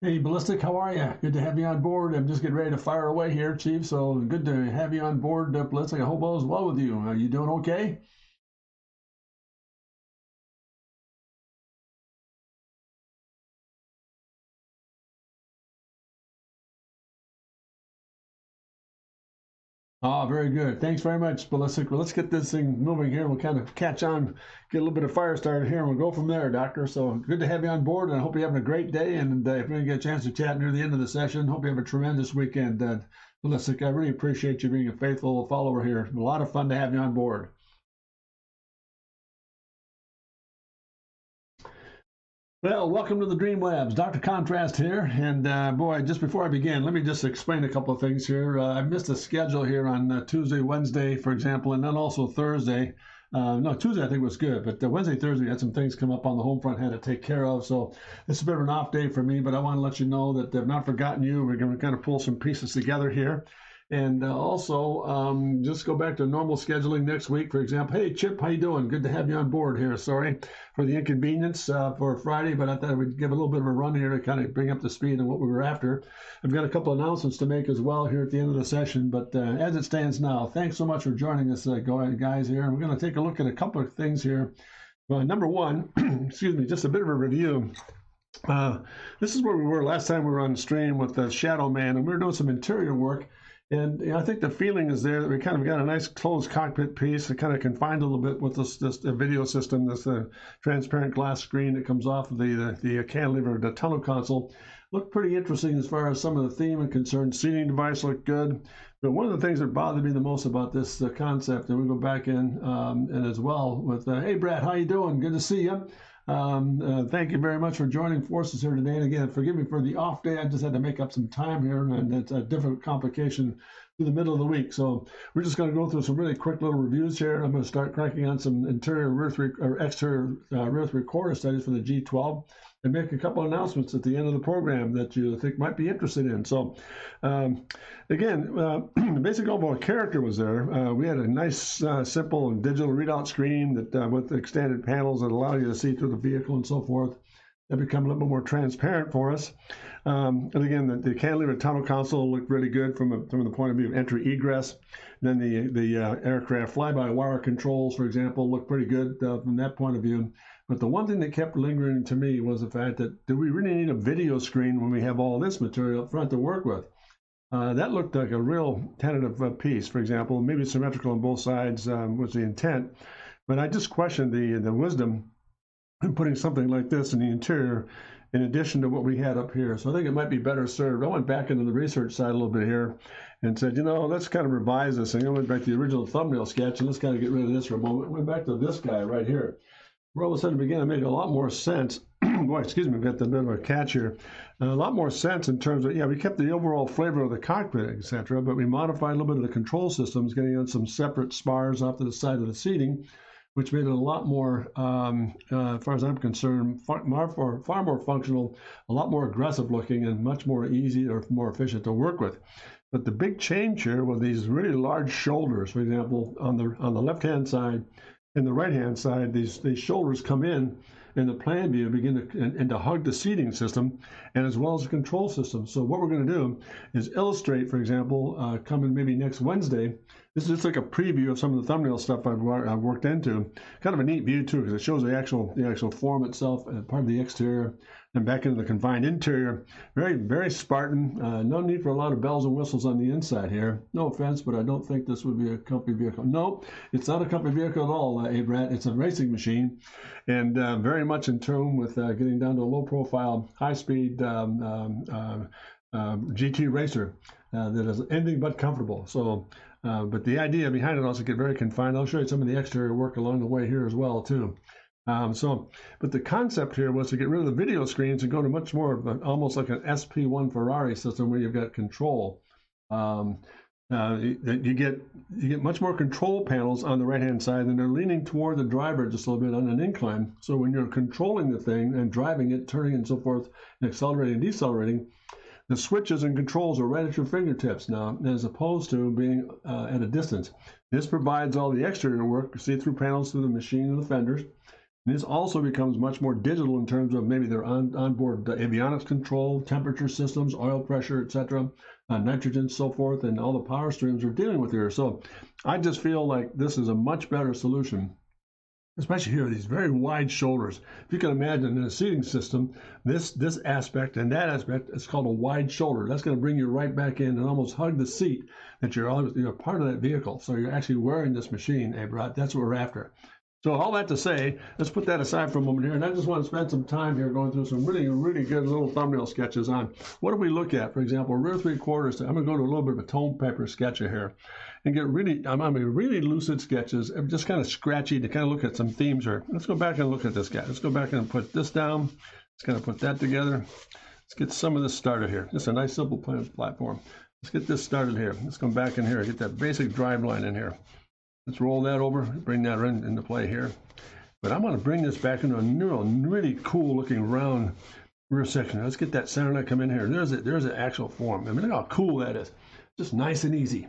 Hey, Ballistic, how are you? Good to have you on board. I'm just getting ready to fire away here, Chief. So good to have you on board, Ballistic. I hope all is well with you. Are you doing okay? Oh, very good. Thanks very much, Ballistic. Well, let's get this thing moving here. We'll kind of catch on, get a little bit of fire started here, and we'll go from there, Doctor. So good to have you on board, and I hope you're having a great day. And if we didn't get a chance to chat near the end of the session, hope you have a tremendous weekend. Ballistic, I really appreciate you being a faithful follower here. A lot of fun to have you on board. Well, welcome to the Dream Labs. Dr. Contrast here. And boy, just before I begin, let me just explain a couple of things here. I missed a schedule here on Tuesday, Wednesday, for example, and then also Thursday. No, Tuesday I think was good, but Wednesday, Thursday, I had some things come up on the home front I had to take care of. So it's a bit of an off day for me, but I want to let you know that I've not forgotten you. We're going to kind of pull some pieces together here. And also, just go back to normal scheduling next week. For example, hey Chip, how you doing? Good to have you on board here. Sorry for the inconvenience for Friday, but I thought I would give a little bit of a run here to kind of bring up the speed on what we were after. I've got a couple of announcements to make as well here at the end of the session, but as it stands now, thanks so much for joining us, guys here. We're going to take a look at a couple of things here. Number one, excuse me, just a bit of a review. This is where we were last time we were on stream with Shadow Man, and we were doing some interior work. And I think the feeling is there that we kind of got a nice closed cockpit piece that kind of confined a little bit with this video system, this transparent glass screen that comes off of the cantilever, the tunnel console. Looked pretty interesting as far as some of the theme and concern. Seating device looked good. But one of the things that bothered me the most about this concept, and we go back in and as well with, hey Brad, how you doing? Good to see you. Thank you very much for joining forces here today. And again, forgive me for the off day. I just had to make up some time here, and it's a different complication through the middle of the week. So we're just going to go through some really quick little reviews here. I'm going to start cracking on some interior or exterior Earth recorder studies for the G12 and make a couple announcements at the end of the program that you think might be interested in. So again, the basic overall character was there. We had a nice, simple digital readout screen that with extended panels that allow you to see through the vehicle and so forth. That become a little bit more transparent for us. And again, the cantilever tunnel console looked really good from the point of view of entry egress. Then the aircraft fly-by-wire controls, for example, looked pretty good from that point of view. But the one thing that kept lingering to me was the fact that do we really need a video screen when we have all this material up front to work with? That looked like a real tentative piece, for example. Maybe symmetrical on both sides was the intent. But I just questioned the wisdom in putting something like this in the interior in addition to what we had up here. So I think it might be better served. I went back into the research side a little bit here and said, you know, let's kind of revise this thing. I went back to the original thumbnail sketch and let's kind of get rid of this for a moment. Went back to this guy right here. Where all of a sudden it began to make a lot more sense. Boy, excuse me, I've got a bit of a catch here. A lot more sense in terms of, yeah, we kept the overall flavor of the cockpit, etc., but we modified a little bit of the control systems, getting on some separate spars off to the side of the seating, which made it a lot more, as far as I'm concerned, far more functional, a lot more aggressive looking, and much more easy or more efficient to work with. But the big change here were these really large shoulders. For example, on the left-hand side and the right-hand side, these shoulders come in the plan view, begin to hug the seating system, and as well as the control system. So what we're going to do is illustrate, for example, coming maybe next Wednesday. This is just like a preview of some of the thumbnail stuff I've worked into. Kind of a neat view too, because it shows the actual form itself and part of the exterior, and back into the confined interior. Very, very Spartan. No need for a lot of bells and whistles on the inside here. No offense, but I don't think this would be a company vehicle. No, it's not a company vehicle at all, Abrat. It's a racing machine, and very much in tune with getting down to a low-profile, high-speed GT racer that is anything but comfortable. So, but the idea behind it also get very confined. I'll show you some of the exterior work along the way here as well too. But the concept here was to get rid of the video screens and go to much more of almost like an SP1 Ferrari system where you've got control. You get much more control panels on the right-hand side, and they're leaning toward the driver just a little bit on an incline. So when you're controlling the thing and driving it, turning and so forth, and accelerating and decelerating, the switches and controls are right at your fingertips now, as opposed to being at a distance. This provides all the exterior work, see-through panels through the machine and the fenders. This also becomes much more digital in terms of maybe their onboard avionics control, temperature systems, oil pressure, etc., nitrogen, so forth, and all the power streams are dealing with here. So I just feel like this is a much better solution, especially here, these very wide shoulders. If you can imagine in a seating system, this aspect and that aspect is called a wide shoulder. That's going to bring you right back in and almost hug the seat that you're part of that vehicle. So you're actually wearing this machine, Abrat. That's what we're after. So all that to say, let's put that aside for a moment here, and I just want to spend some time here going through some really, really good little thumbnail sketches on what do we look at. For example, rear 3/4. I'm going to go to a little bit of a tone paper sketch here and get really, really lucid sketches, just kind of scratchy to kind of look at some themes here. Let's go back and look at this guy. Let's go back and put this down. Let's kind of put that together. Let's get some of this started here. Just a nice, simple platform. Let's get this started here. Let's come back in here, get that basic drive line in here. Let's roll that over, bring that into play here. But I'm going to bring this back into a really cool looking round rear section. Let's get that center line come in here. There's an actual form. I mean, look how cool that is. Just nice and easy.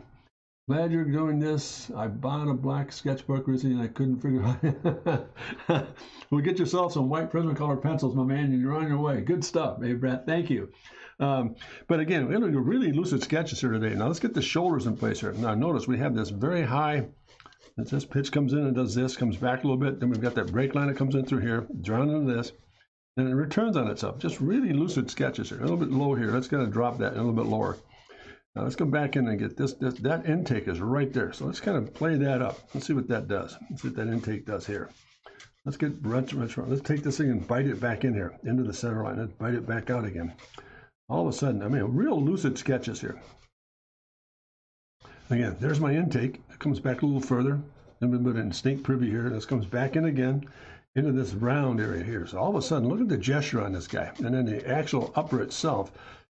Glad you're doing this. I bought a black sketchbook recently and I couldn't figure out. Well, get yourself some white Prismacolor pencils, my man, and you're on your way. Good stuff, hey, Brett. Thank you. But again, we're going to do really lucid sketches here today. Now let's get the shoulders in place here. Now notice we have this very high. This pitch comes in and does this, comes back a little bit. Then we've got that brake line that comes in through here, drawn into this, and it returns on itself. Just really lucid sketches here. A little bit low here. Let's kind of drop that a little bit lower. Now let's go back in and get this. That intake is right there. So let's kind of play that up. Let's see what that does. Let's see what that intake does here. Let's let's take this thing and bite it back in here into the center line. Let's bite it back out again. All of a sudden, I mean, real lucid sketches here. Again, there's my intake. It comes back a little further. Then we put it in snake privy here. This comes back in again into this round area here. So all of a sudden, look at the gesture on this guy. And then the actual upper itself,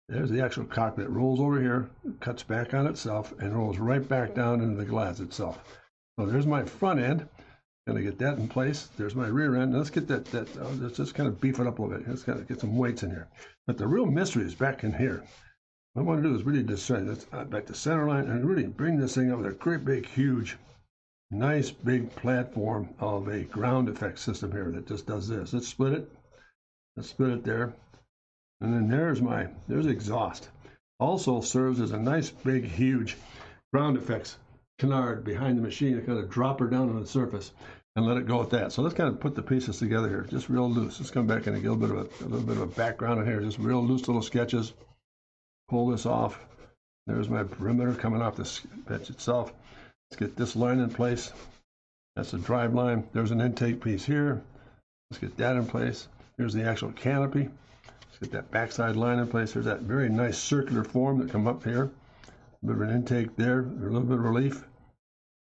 there's the actual cockpit. It rolls over here, cuts back on itself, and rolls right back down into the glass itself. So there's my front end. Gonna get that in place. There's my rear end. Let's get let's just kind of beef it up a little bit. Let's kind of get some weights in here. But the real mystery is back in here. What I want to do is really just try this back to center line and really bring this thing up with a great big, huge, nice big platform of a ground effect system here that just does this. Let's split it. Let's split it there. And then there's exhaust. Also serves as a nice big, huge ground effects canard behind the machine to kind of drop her down on the surface and let it go with that. So let's kind of put the pieces together here, just real loose. Let's come back and get a little bit of a background in here, just real loose little sketches. Pull this off. There's my perimeter coming off the pitch itself. Let's get this line in place. That's the drive line. There's an intake piece here. Let's get that in place. Here's the actual canopy. Let's get that backside line in place. There's that very nice circular form that come up here. A bit of an intake there, a little bit of relief.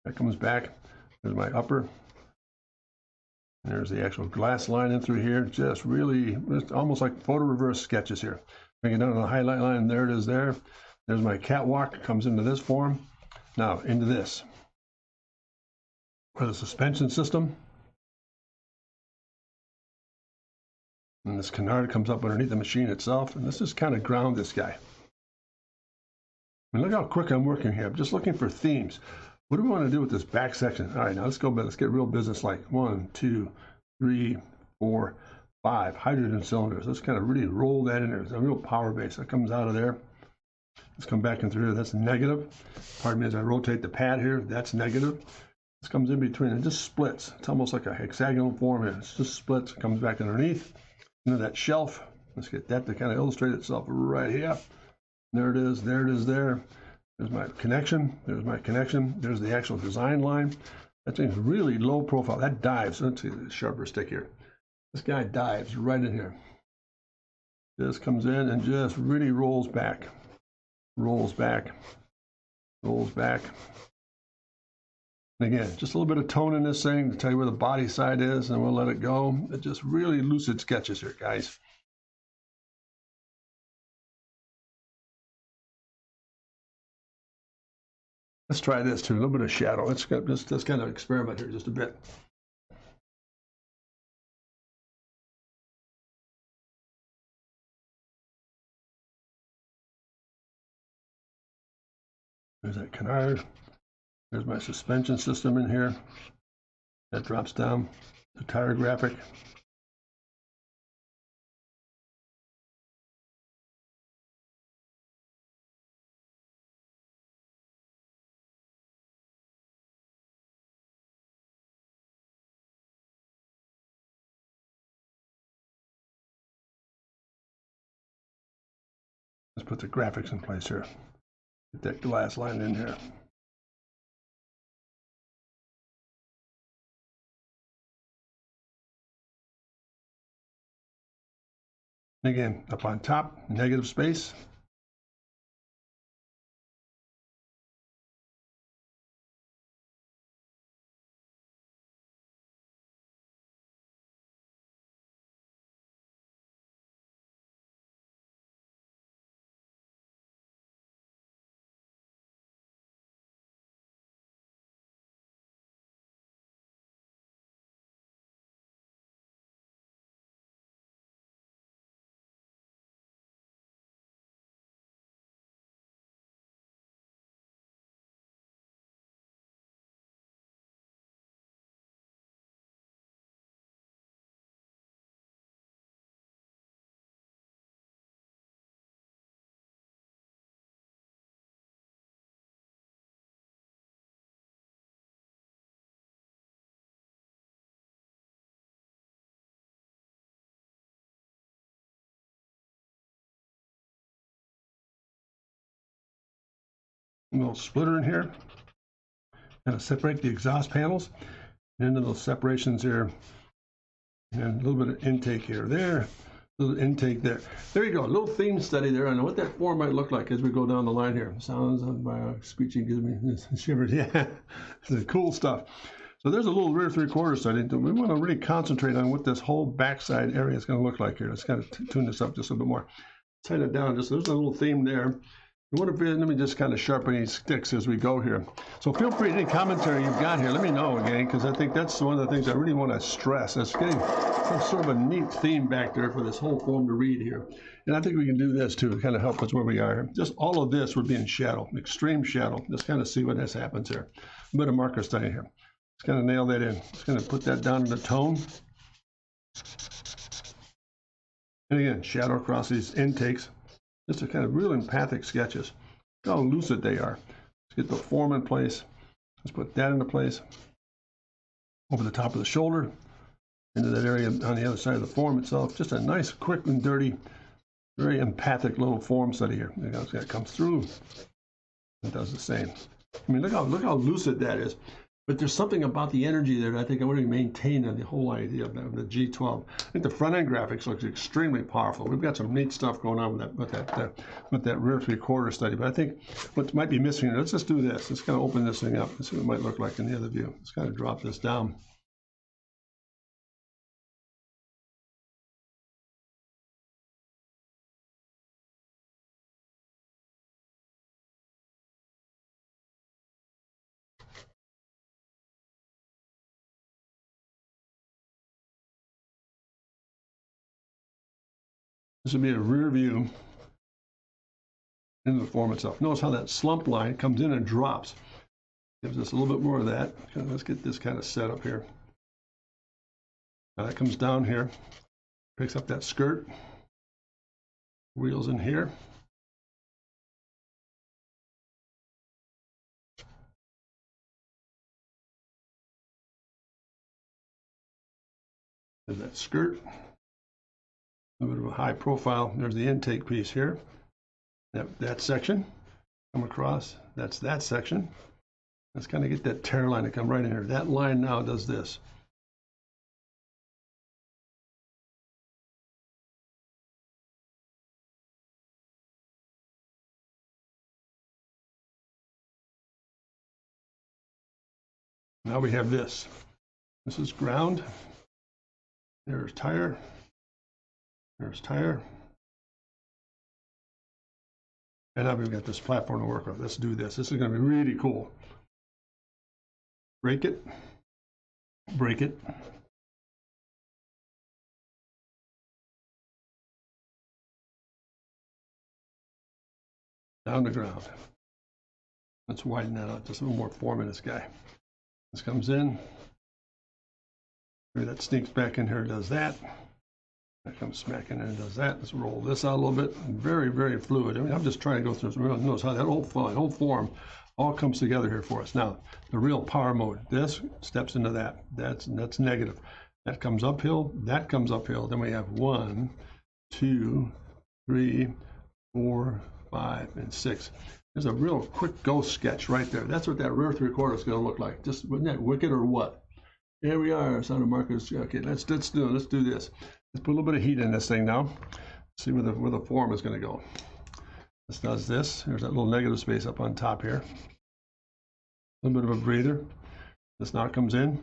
That comes back. There's my upper. There's the actual glass line in through here. Just really, it's almost like photo reverse sketches here. Bring it down to the highlight line. There it is there. There's my catwalk. Comes into this form. Now into this. For the suspension system. And this canard comes up underneath the machine itself. And this is kind of ground this guy. I mean, look how quick I'm working here. I'm just looking for themes. What do we want to do with this back section? All right, now let's go. Let's get real business-like. 1, 2, 3, 4, 5 hydrogen cylinders. Let's kind of really roll that in there. It's a real power base that comes out of there. Let's come back in through here. That's negative. Pardon me as I rotate the pad here. That's negative. This comes in between and just splits. It's almost like a hexagonal form here. It just splits. Comes back underneath into that shelf. Let's get that to kind of illustrate itself right here. There it is. There it is there. There's my connection. There's my connection. There's the actual design line. That thing's really low profile. That dives. Let's see the sharper stick here. This guy dives right in here. This comes in and just really rolls back. Rolls back. Rolls back. And again, just a little bit of tone in this thing to tell you where the body side is, and we'll let it go. It's just really lucid sketches here, guys. Let's try this too, a little bit of shadow. Let's kind of experiment here just a bit. There's that canard. There's my suspension system in here. That drops down. the tire graphic. Let's put the graphics in place here. Get that glass line in here. Again, up on top, negative space. A little splitter in here. Kind of separate the exhaust panels into those separations here. And a little bit of intake here, there, a little intake there. There you go, a little theme study there on what that form might look like as we go down the line here. Sounds of my speeching gives me shivers. Yeah, it's cool stuff. So there's a little rear 3/4 study. We want to really concentrate on what this whole backside area is going to look like here. Let's kind of tune this up just a little bit more. Tighten it down. Just there's a little theme there. Let me just kind of sharpen these sticks as we go here. So feel free, any commentary you've got here, let me know again, because I think that's one of the things I really want to stress. It's getting some sort of a neat theme back there for this whole form to read here. And I think we can do this too, to kind of help us where we are here. Just all of this would be in shadow, extreme shadow. Just kind of see what this happens here. A bit of marker study here. Just kind of nail that in. Just going to put that down in the tone. And again, shadow across these intakes. Just a kind of real empathic sketches. Look how lucid they are. Let's get the form in place. Let's put that into place. Over the top of the shoulder, into that area on the other side of the form itself. Just a nice, quick and dirty, very empathic little form study here. That comes through. It does the same. I mean, look how lucid that is. But there's something about the energy there that I think I want to maintain on the whole idea of the G12. I think the front end graphics looks extremely powerful. We've got some neat stuff going on with that rear 3/4 study. But I think what might be missing here, let's just do this. Let's kind of open this thing up and see what it might look like in the other view. Let's kind of drop this down. This would be a rear view into the form itself. Notice how that slump line comes in and drops. Gives us a little bit more of that. Let's get this kind of set up here. Now that comes down here, picks up that skirt, wheels in here. There's that skirt. A little bit of a high profile. There's the intake piece here. That section come across. That's that section. Let's kind of get that tear line to come right in here. That line now does this. Now we have this. This is ground. There's tire. There's tire. And now we've got this platform to work with. Let's do this. This is going to be really cool. Break it. Break it. Down to ground. Let's widen that out. Just a little more form in this guy. This comes in. Maybe that sneaks back in here and does that. That comes smack in there and does that. Let's roll this out a little bit. Very, very fluid. I mean, I'm just trying to go through so everyone knows how that whole form all comes together here for us. Now, the real power mode. This steps into that. That's negative. That comes uphill. That comes uphill. Then we have 1, 2, 3, 4, 5, and 6. There's a real quick ghost sketch right there. That's what that rear three-quarter is going to look like. Just wasn't that wicked or what? Here we are. Sound of markers. Okay, let's do this. Let's put a little bit of heat in this thing now. See where the form is going to go. This does this. There's that little negative space up on top here. A little bit of a breather. This now comes in.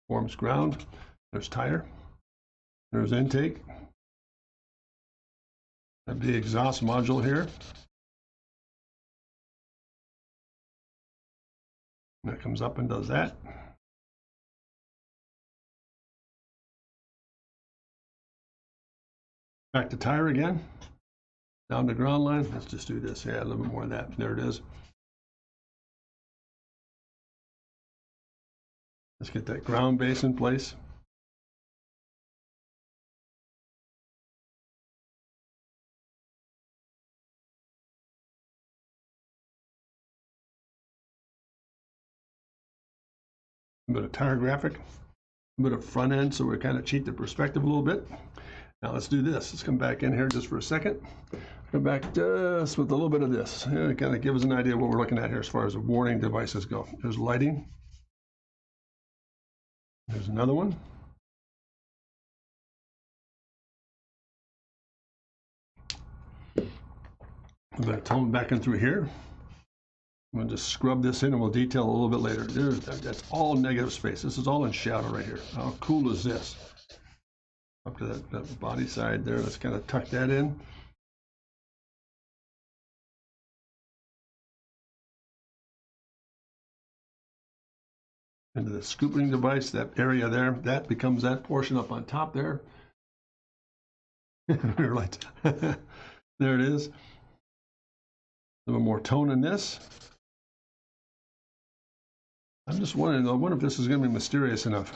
Forms ground. There's tire. There's intake. That'd be the exhaust module here. That comes up and does that. Back to tire again. Down the ground line. Let's just do this. Yeah, a little bit more of that. There it is. Let's get that ground base in place. A bit of tire graphic, a bit of front end, so we kind of cheat the perspective a little bit. Now let's do this. Let's come back in here just for a second. Come back just with a little bit of this. It kind of gives us an idea of what we're looking at here as far as the warning devices go. There's lighting. There's another one. A bit of tone back in through here. I'm going to just scrub this in and we'll detail a little bit later. That's all negative space. This is all in shadow right here. How cool is this? Up to that body side there. Let's kind of tuck that in. Into the scooping device, that area there, that becomes that portion up on top there. Right. There it is. A little more tone in this. I'm just wondering, I wonder if this is going to be mysterious enough.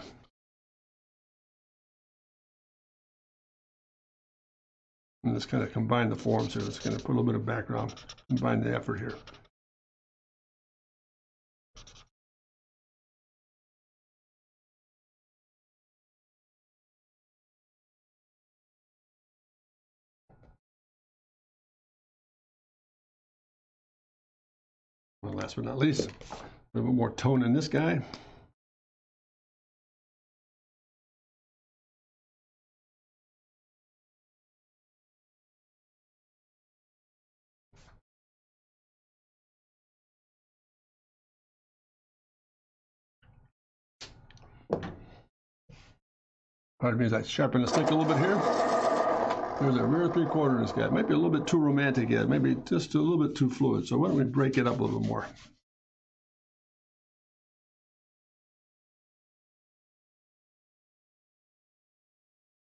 And let's kind of combine the forms here. Let's kind of put a little bit of background, combine the effort here. Well, last but not least, a little bit more tone in this guy. Pardon me as I sharpen the stick a little bit here. There's a rear three-quarter in this guy. Might be a little bit too romantic yet, maybe just a little bit too fluid. So why don't we break it up a little bit more?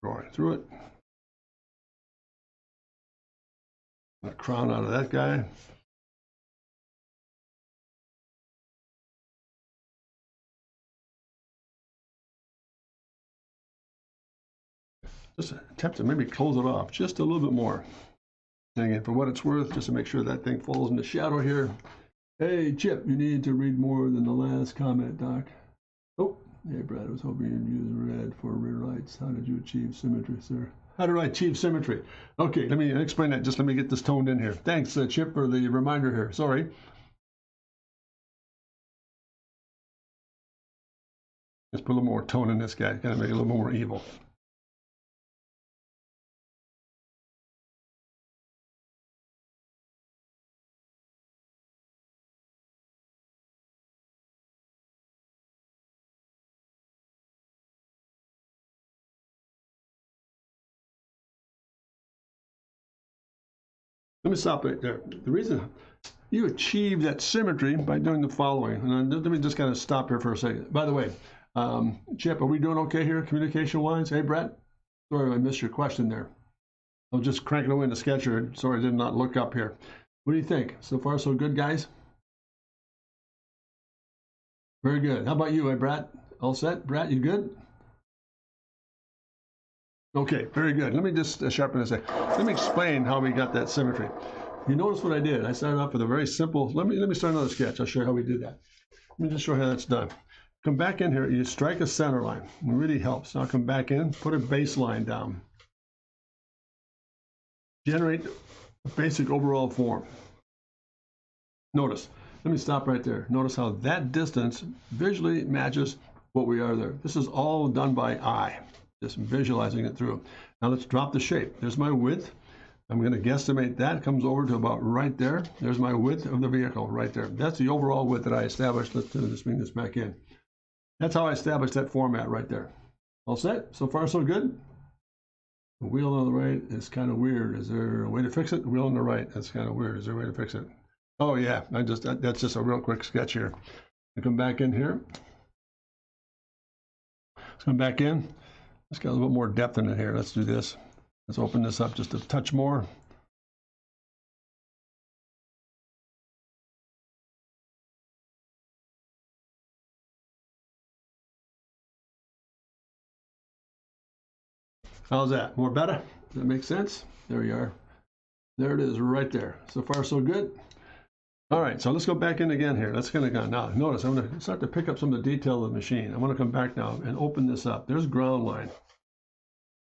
Drawing through it. The crown out of that guy. Just attempt to maybe close it off just a little bit more. And again, for what it's worth, just to make sure that thing falls into shadow here. Hey, Chip, you need to read more than the last comment, Doc. Oh, hey, Brad, I was hoping you'd use red for rear lights. How did you achieve symmetry, sir? How do I achieve symmetry? Okay, let me explain that. Just let me get this toned in here. Thanks, Chip, for the reminder here. Sorry. Let's put a little more tone in this guy. Kind of make it a little more evil. Let me stop right there. The reason you achieve that symmetry by doing the following, and let me just kind of stop here for a second. By the way, Chip, are we doing okay here communication-wise? Hey, Brett? Sorry I missed your question there. I was just cranking away in the sketcher. Sorry I did not look up here. What do you think? So far, so good, guys? Very good. How about you, Brad? All set? Brad, you good? Okay, very good. Let me just sharpen this. Let me explain how we got that symmetry. You notice what I did. I started off with a very simple, let me start another sketch. I'll show you how we did that. Let me just show you how that's done. Come back in here, you strike a center line. It really helps. Now come back in, put a baseline down. Generate a basic overall form. Notice, let me stop right there. Notice how that distance visually matches what we are there. This is all done by eye, just visualizing it through. Now let's drop the shape. There's my width. I'm going to guesstimate that comes over to about right there. There's my width of the vehicle right there. That's the overall width that I established. Let's just bring this back in. That's how I established that format right there. All set? So far, so good? The wheel on the right is kind of weird. Is there a way to fix it? The wheel on the right, that's kind of weird. Is there a way to fix it? Oh yeah, that's just a real quick sketch here. I come back in here. Let's come back in. Let's get a little bit more depth in it here. Let's do this. Let's open this up just a touch more. How's that? More better? Does that make sense? There you are. There it is right there. So far, so good. All right, so let's go back in again here. Let's kind of go. Now, notice I'm going to start to pick up some of the detail of the machine. I want to come back now and open this up. There's ground line.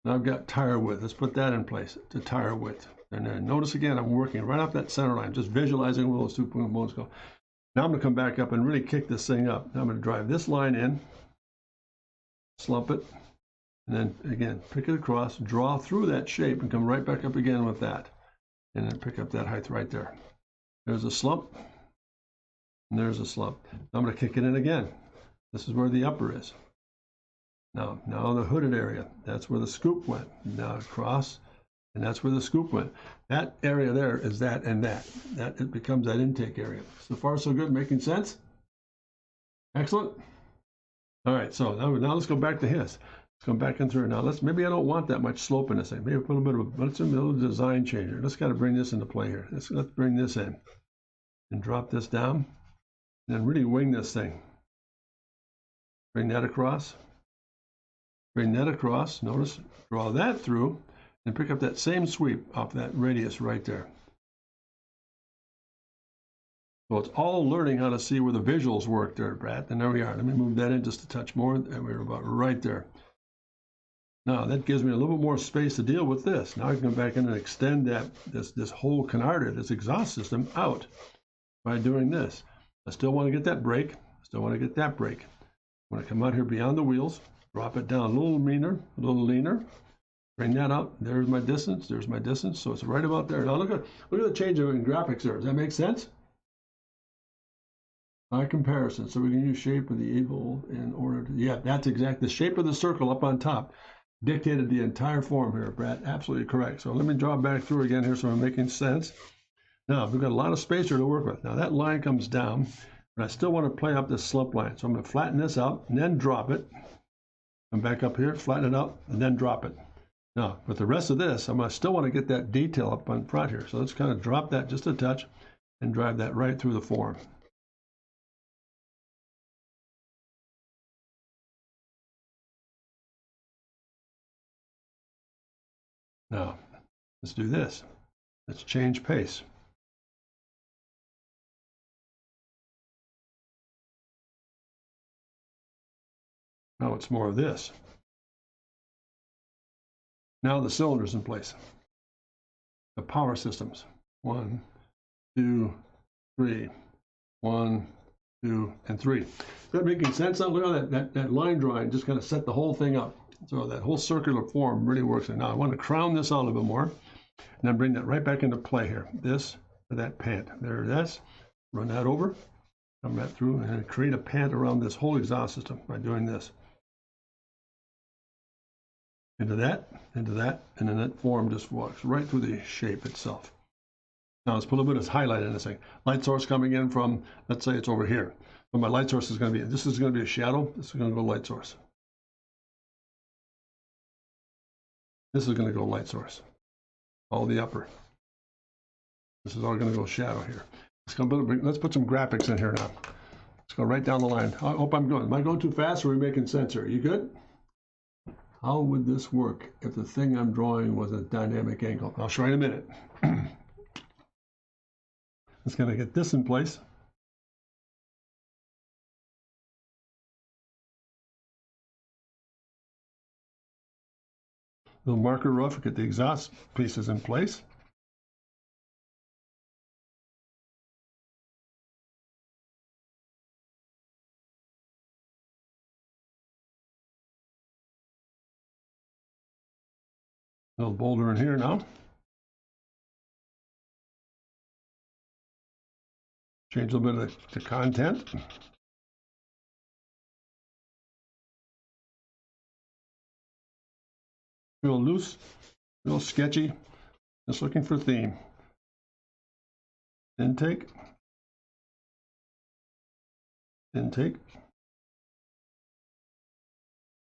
Now I've got tire width. Let's put that in place to tire width. And then notice again, I'm working right off that center line, just visualizing where those 2 components go. Now I'm going to come back up and really kick this thing up. Now I'm going to drive this line in, slump it, and then again, pick it across, draw through that shape, and come right back up again with that. And then pick up that height right there. There's a slump, and there's a slump. I'm going to kick it in again. This is where the upper is. Now the hooded area, that's where the scoop went. Now across, and that's where the scoop went. That area there is that and that. That it becomes that intake area. So far, so good. Making sense? Excellent. All right, so now let's go back to his. Let's come back in through. Now maybe I don't want that much slope in this thing. Maybe put a bit of let's a little design changer. Let's kind of bring this into play here. Let's bring this in and drop this down, and then really wing this thing. Bring that across. Bring that across. Notice, draw that through, and pick up that same sweep off that radius right there. So it's all learning how to see where the visuals work there, Brad. And there we are. Let me move that in just a touch more, and we're about right there. Now that gives me a little bit more space to deal with this. Now I can come back in and extend this whole canard, this exhaust system out by doing this. I still want to get that brake. Still want to get that brake. When I come out here beyond the wheels, drop it down a little meaner, a little leaner. Bring that out. There's my distance. There's my distance. So it's right about there. Now look at the change in graphics there. Does that make sense? By comparison, so we can use shape of the eagle in order to, yeah, that's exact. The shape of the circle up on top dictated the entire form here, Brad. Absolutely correct. So let me draw back through again here so I'm making sense. Now, we've got a lot of space here to work with. Now that line comes down, but I still want to play up this slump line. So I'm going to flatten this out and then drop it. Come back up here, flatten it out, and then drop it. Now, with the rest of this, I still want to get that detail up on front here. So let's kind of drop that just a touch and drive that right through the form. Now, let's do this. Let's change pace. Now it's more of this. Now the cylinders in place. The power systems. 1, 2, 3. 1, 2, and 3. Is that making sense? Look at that line drawing just kind of set the whole thing up. So that whole circular form really works. Now I want to crown this out a little bit more, and then bring that right back into play here. This to that pant. There it is. Run that over, come back through, and create a pant around this whole exhaust system by doing this. Into that, and then that form just walks right through the shape itself. Now let's put a little bit of highlight in this thing. Light source coming in from, let's say it's over here. But my light source is going to be, this is going to be a shadow. This is going to go light source. This is going to go light source. All the upper. This is all going to go shadow here. Let's put some graphics in here now. Let's go right down the line. I hope I'm going. Am I going too fast, or are we making sense here? You good? How would this work if the thing I'm drawing was a dynamic angle? I'll show you in a minute. Just going to get this in place. Little marker rough, get the exhaust pieces in place. Little boulder in here now. Change a little bit of the content. Real loose, real sketchy, just looking for theme. Intake, intake,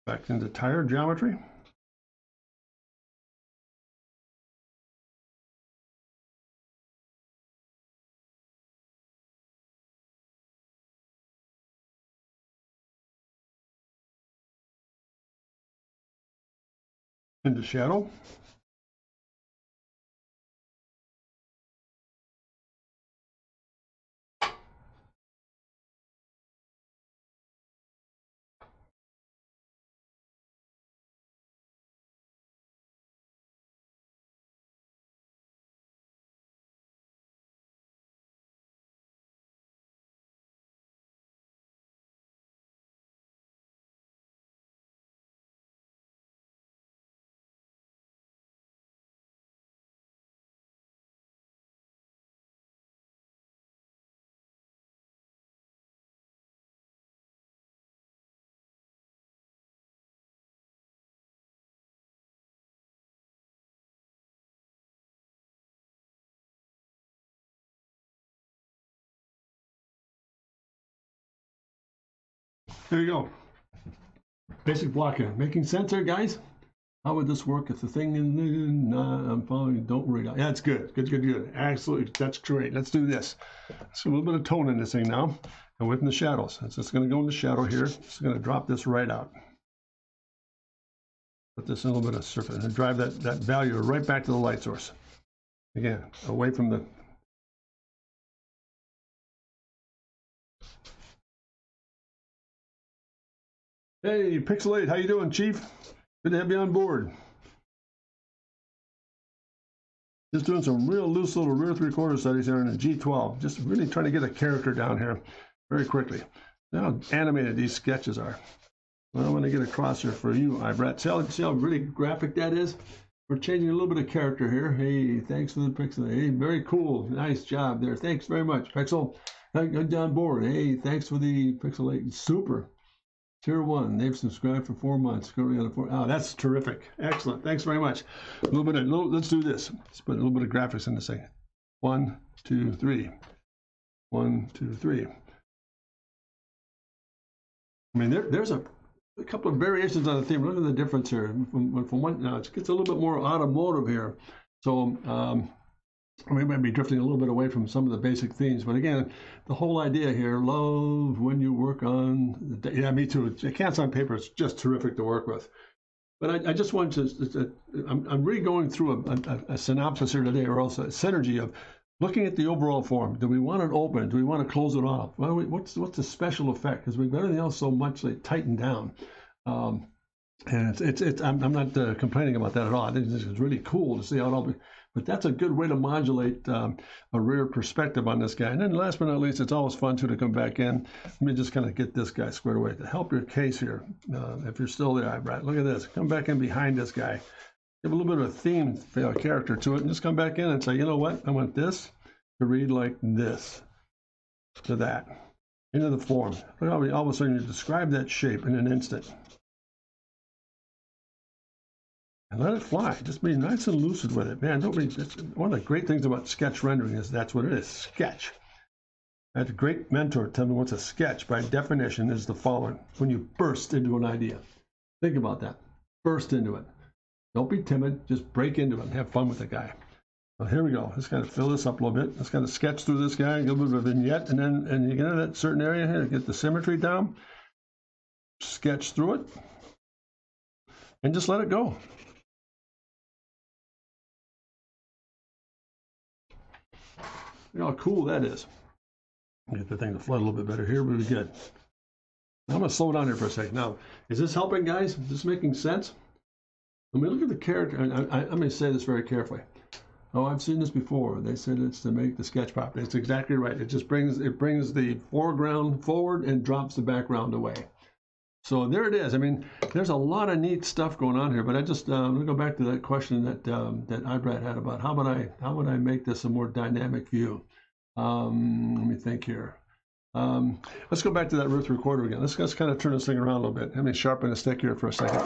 back into tire geometry. Into shadow. There you go. Basic blocking. Making sense there, guys? How would this work if the thing in I'm following, don't worry. Yeah, it's good. Good. Absolutely. That's great. Let's do this. So a little bit of tone in this thing now. And within the shadows. It's just going to go in the shadow here. Just going to drop this right out. Put this in a little bit of surface and drive that value right back to the light source. Again, away from the Hey, Pixel 8, how you doing, Chief? Good to have you on board. Just doing some real loose little rear three-quarter studies here in the G12. Just really trying to get a character down here very quickly. Now how animated these sketches are. Well, I'm going to get across here for you, Brett. See how really graphic that is? We're changing a little bit of character here. Hey, thanks for the Pixel. Hey, very cool. Nice job there. Thanks very much, Pixel. Good on board. Hey, thanks for the Pixel 8. Super. Tier 1, they've subscribed for 4 months. Currently on 4. Oh, that's terrific. Excellent. Thanks very much. Let's do this. Let's put a little bit of graphics in this thing. 1, 2, 3. 1, 2, 3. I mean, there's a couple of variations on the theme. Look at the difference here. From one, now it gets a little bit more automotive here. So we might be drifting a little bit away from some of the basic themes, but again, the whole idea here, love when you work on, yeah, me too. Cats on paper is just terrific to work with. But I just wanted to, I'm really going through a synopsis here today, or also a synergy of looking at the overall form. Do we want it open? Do we want to close it off? Well, what's the special effect? Because we've got everything else so much like tightened down. And I'm not complaining about that at all. I think this is really cool to see how it all. But that's a good way to modulate a rear perspective on this guy. And then last but not least, it's always fun too to come back in. Let me just kind of get this guy squared away to help your case here. If you're still there, Brett, look at this. Come back in behind this guy. Give a little bit of a theme character to it, and just come back in and say, you know what? I want this to read like this to that into the form. All of a sudden, you describe that shape in an instant. And let it fly. Just be nice and lucid with it. Man, one of the great things about sketch rendering is that's what it is, sketch. I had a great mentor tell me what's a sketch, by definition, is the following. When you burst into an idea. Think about that. Burst into it. Don't be timid. Just break into it and have fun with the guy. Well, here we go. Let's kind of fill this up a little bit. Let's kind of sketch through this guy, a little bit of a vignette, and you get into that certain area here, get the symmetry down, sketch through it, and just let it go. You know how cool that is. Get the thing to flood a little bit better here, but we good. Now I'm going to slow down here for a second. Now, is this helping, guys? Is this making sense? When we look at the character, and I'm going to say this very carefully. Oh, I've seen this before. They said it's to make the sketch pop. It's exactly right. It just brings the foreground forward and drops the background away. So there it is. I mean, there's a lot of neat stuff going on here. But I just I'm going to go back to that question that that Ibrad had about how would I make this a more dynamic view. Let me think here. Let's go back to that Ruth recorder again. Let's kind of turn this thing around a little bit. Let me sharpen the stick here for a second.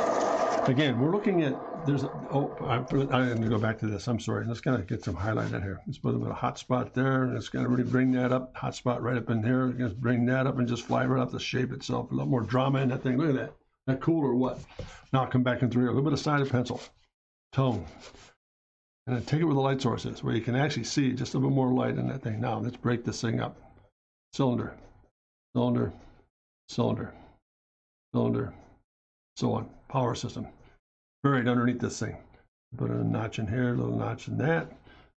Again, we're looking at, I need to go back to this. I'm sorry. Let's kind of get some highlight in here. Let's put a bit of hot spot there. Let's kind of really bring that up. Hot spot right up in here. Just bring that up and just fly right off the shape itself. A lot more drama in that thing. Look at that. That cool or what? Now I'll come back in through here. A little bit of sided pencil. Tone. And then take it where the light source is, where you can actually see just a bit more light in that thing. Now let's break this thing up. Cylinder, cylinder, cylinder, cylinder, so on. Power system. Buried underneath this thing. Put a notch in here, a little notch in that,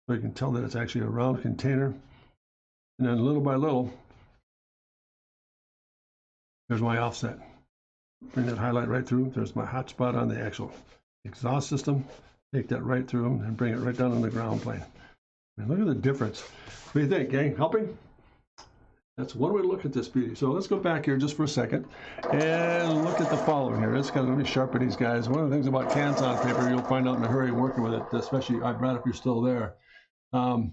so you can tell that it's actually a round container. And then little by little, there's my offset. Bring that highlight right through. There's my hot spot on the actual exhaust system. Take that right through and bring it right down on the ground plane. And look at the difference. What do you think, gang? Helping? That's one way to look at this beauty. So let's go back here just for a second and look at the following here. Let's kind of let me sharpen these guys. One of the things about Canson paper, you'll find out in a hurry working with it, especially Brad, if you're still there. Canson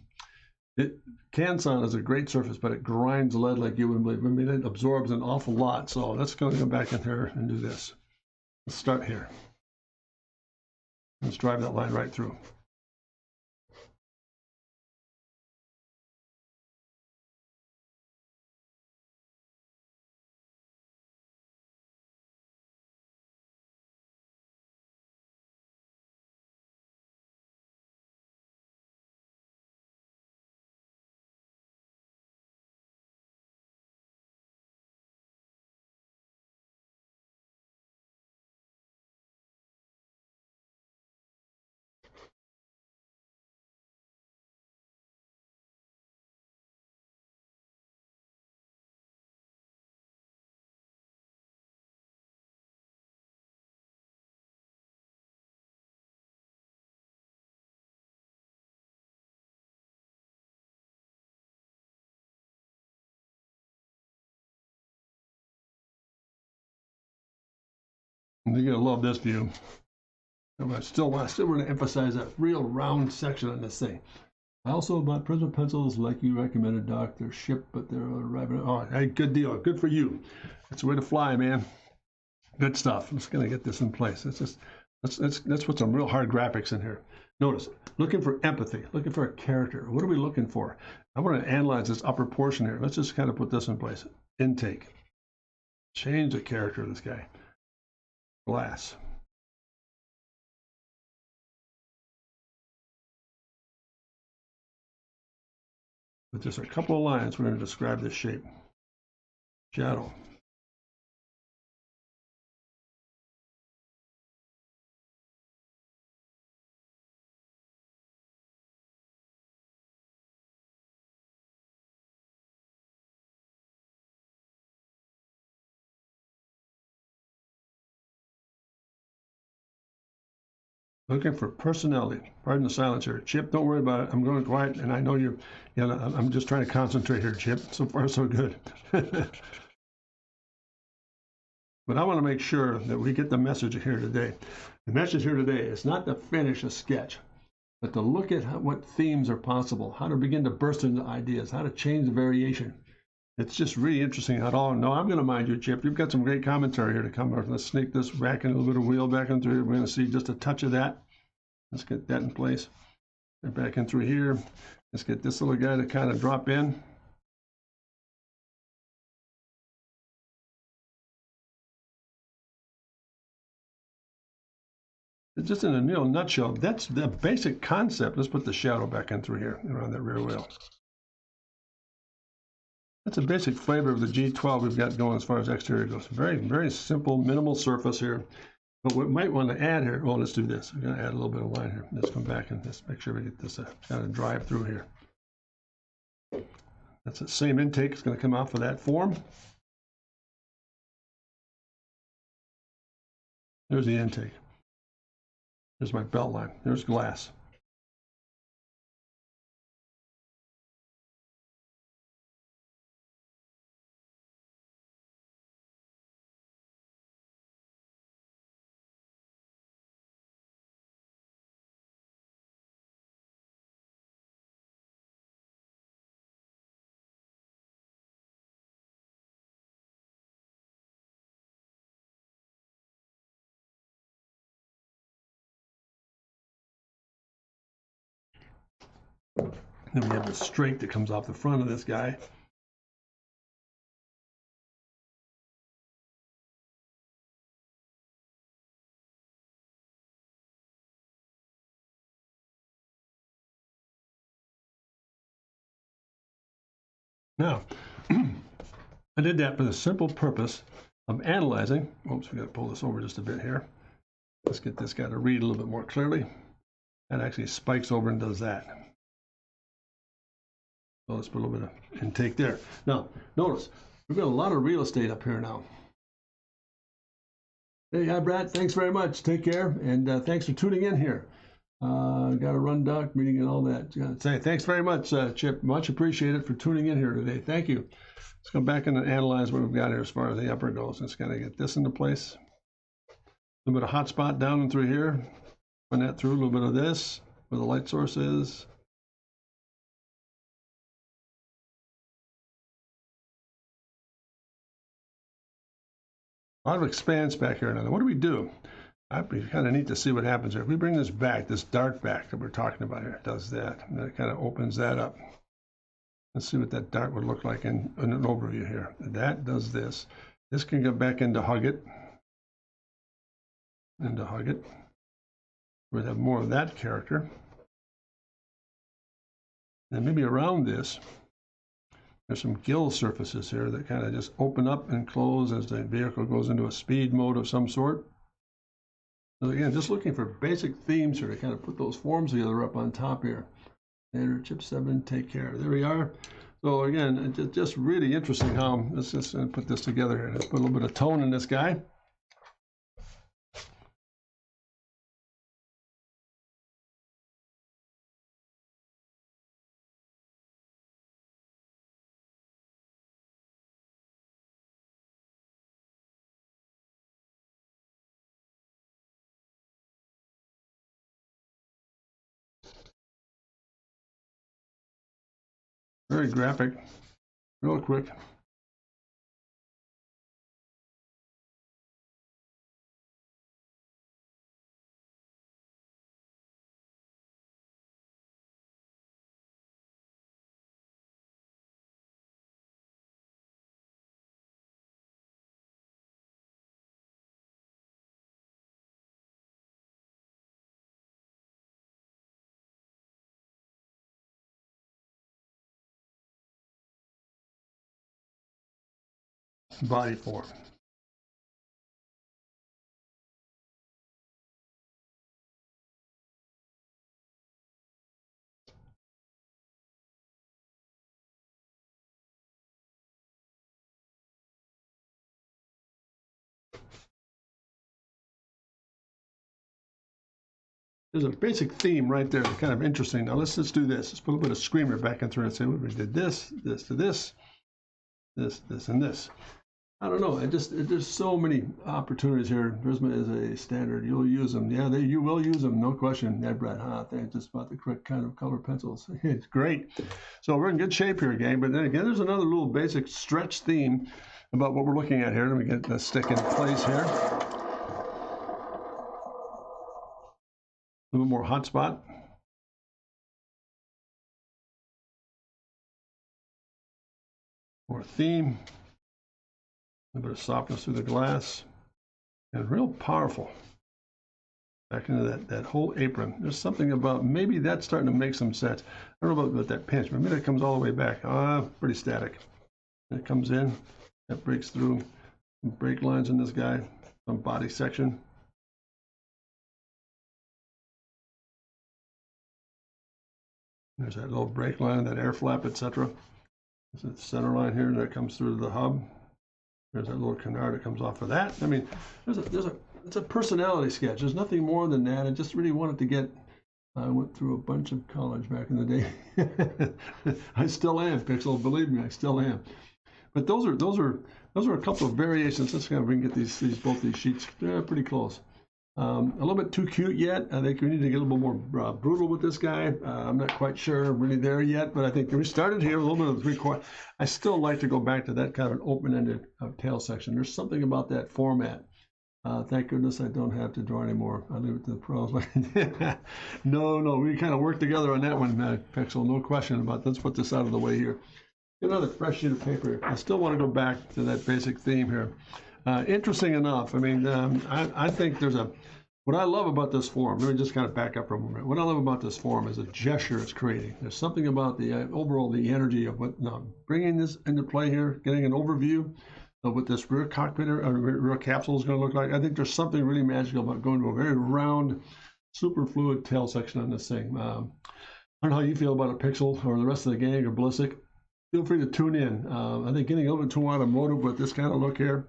is a great surface, but it grinds lead like you wouldn't believe. I mean, it absorbs an awful lot. So let's go back in here and do this. Let's start here. Let's drive that line right through. And you're gonna love this view. I still want to emphasize that real round section on this thing. I also bought Prisma pencils like you recommended, Doc. They're shipped, but they're arriving. Oh, hey, good deal. Good for you. That's the way to fly, man. Good stuff. I'm just gonna get this in place. Let's put some real hard graphics in here. Notice, looking for empathy, looking for a character. What are we looking for? I want to analyze this upper portion here. Let's just kind of put this in place. Intake. Change the character of this guy. Glass. With just a couple of lines, we're going to describe this shape. Shadow. Looking for personality. Pardon the silence here. Chip, don't worry about it. I'm going quiet, and I know you know, I'm just trying to concentrate here, Chip. So far, so good. But I want to make sure that we get the message here today. The message here today is not to finish a sketch, but to look at what themes are possible, how to begin to burst into ideas, how to change the variation. It's just really interesting at all. No, I'm going to mind you, Chip. You've got some great commentary here to come. Let's sneak this back in, a little bit of wheel back in through. We're going to see just a touch of that. Let's get that in place. And back in through here. Let's get this little guy to kind of drop in. just in a nutshell, that's the basic concept. Let's put the shadow back in through here around that rear wheel. That's a basic flavor of the G12 we've got going as far as exterior goes. Very, very simple, minimal surface here. But what we might want to add here, let's do this. We're going to add a little bit of line here. Let's come back and just make sure we get this kind of drive through here. That's the same intake. It's going to come off of that form. There's the intake. There's my belt line. There's glass. Then we have the straight that comes off the front of this guy. Now, I did that for the simple purpose of analyzing. Oops, we got to pull this over just a bit here. Let's get this guy to read a little bit more clearly. That actually spikes over and does that. So let's put a little bit of intake there. Now, notice, we've got a lot of real estate up here now. Hey, hi, Brad. Thanks very much. Take care, and thanks for tuning in here. Got to run doc meeting and all that. Got to say thanks very much, Chip. Much appreciated for tuning in here today. Thank you. Let's go back and analyze what we've got here as far as the upper goes. Let's kind of get this into place. A little bit of hot spot down and through here. Run that through. A little bit of this where the light source is. A lot of expanse back here. Now, what do we do? It'd be kind of neat to see what happens here. If we bring this back, this dart back that we're talking about here, does that. And that kind of opens that up. Let's see what that dart would look like in an overview here. That does this. This can go back into hug it. Into hug it. We'd have more of that character. And maybe around this, there's some gill surfaces here that kind of just open up and close as the vehicle goes into a speed mode of some sort. So again, just looking for basic themes here to kind of put those forms together up on top here. Standard chip 7, take care. There we are. So again, just really interesting how, let's just put this together here. Let's put a little bit of tone in this guy. Very graphic, real quick. Body form. There's a basic theme right there, kind of interesting. Now let's do this. Let's put a little bit of screamer back in through and say, well, we did this, this to this, this, and this. I don't know. There's so many opportunities here. Prisma is a standard. You'll use them. Yeah, you will use them, no question. Yeah, Brad, I think just about the correct kind of color pencils. It's great. So we're in good shape here, gang. But then again, there's another little basic stretch theme about what we're looking at here. Let me get the stick in place here. A little more hot spot. More theme. A little bit of softness through the glass. And real powerful. back into that whole apron. There's something about, maybe that's starting to make some sense. I don't know about that pinch, but maybe it comes all the way back. Pretty static. And it comes in, that breaks through. Some brake lines in this guy, some body section. There's that little brake line, that air flap, etc. There's the center line here that comes through the hub. There's that little canard that comes off of that. I mean, it's a personality sketch. There's nothing more than that. I just really wanted to get. I went through a bunch of college back in the day. I still am, Pixel. Believe me, I still am. But those are a couple of variations. Let's see if we can get both these sheets. They're pretty close. A little bit too cute yet. I think we need to get a little more brutal with this guy. I'm not quite sure I'm really there yet, but I think we started here, a little bit of 3/4. I still like to go back to that kind of an open-ended tail section. There's something about that format. Thank goodness I don't have to draw anymore. I leave it to the pros. No, we kind of worked together on that one, Pixel. No question about it. Let's put this out of the way here. Get another fresh sheet of paper. I still want to go back to that basic theme here. Interesting enough, I mean, I think what I love about this form, let me just kind of back up for a moment. What I love about this form is the gesture it's creating. There's something about the overall, the energy of what, now bringing this into play here, getting an overview of what this rear cockpit or rear capsule is going to look like. I think there's something really magical about going to a very round, super fluid tail section on this thing. I don't know how you feel about a Pixel or the rest of the gang or Ballistic. Feel free to tune in. I think getting a little bit too automotive with this kind of look here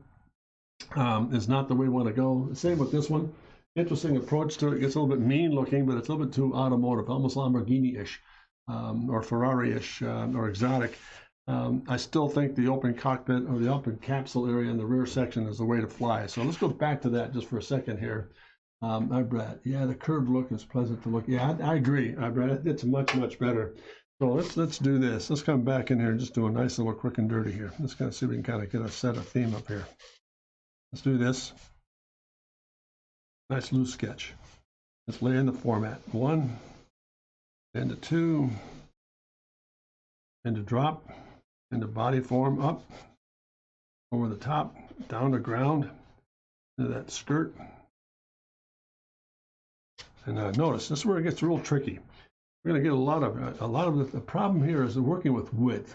is not the way we want to go. Same with this one. Interesting approach to it. It gets a little bit mean looking, but it's a little bit too automotive, almost Lamborghini-ish or Ferrari-ish or exotic. I still think the open cockpit or the open capsule area in the rear section is the way to fly. So let's go back to that just for a second here. Brad, yeah, the curved look is pleasant to look. Yeah, I agree, Brad. It's much better. So let's do this. Let's come back in here and just do a nice little quick and dirty here. Let's kind of see if we can kind of get a set of theme up here. Let's do this. Nice loose sketch. Let's lay in the format. 1, into 2, into drop, into body form up, over the top, down to ground, into that skirt. And notice, this is where it gets real tricky. We're going to get a lot of the problem here is working with width.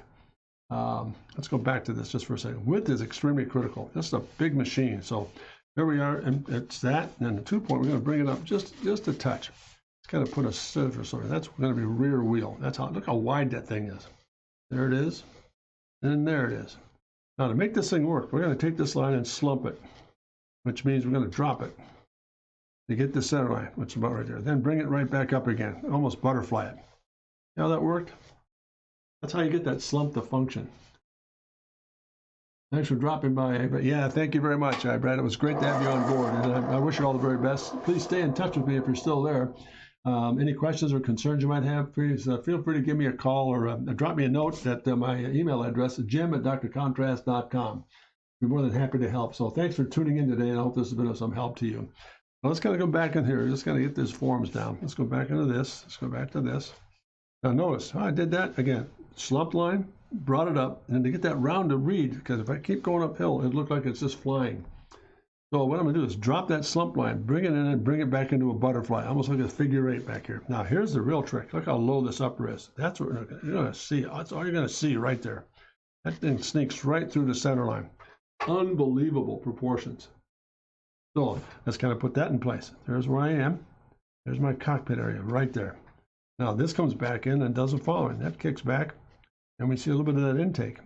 Let's go back to this just for a second. Width is extremely critical. This is a big machine. So there we are, and it's that. And then the 2 point, we're going to bring it up just a touch. Let's kind of put a center sort of. That's going to be rear wheel. That's how. Look how wide that thing is. There it is, and there it is. Now to make this thing work, we're going to take this line and slump it, which means we're going to drop it to get the center line, which is about right there. Then bring it right back up again, almost butterfly it. See how that worked? That's how you get that slump to function. Thanks for dropping by. But yeah, thank you very much, Brad. It was great to have you on board, and I wish you all the very best. Please stay in touch with me if you're still there. Any questions or concerns you might have, please feel free to give me a call or drop me a note at my email address, jim@drcontrast.com. I'd be more than happy to help. So thanks for tuning in today, and I hope this has been of some help to you. Well, let's kind of go back in here. Just kind of get these forms down. Let's go back into this. Let's go back to this. Now notice how I did that again. Slump line, brought it up, and to get that round to read, because if I keep going uphill, it looks like it's just flying. So what I'm going to do is drop that slump line, bring it in, and bring it back into a butterfly, almost like a figure 8 back here. Now here's the real trick. Look how low this upper is. That's what you're going to see. That's all you're going to see right there. That thing sneaks right through the center line. Unbelievable proportions. So let's kind of put that in place. There's where I am. There's my cockpit area right there. Now this comes back in and does the following. That kicks back, and we see a little bit of that intake.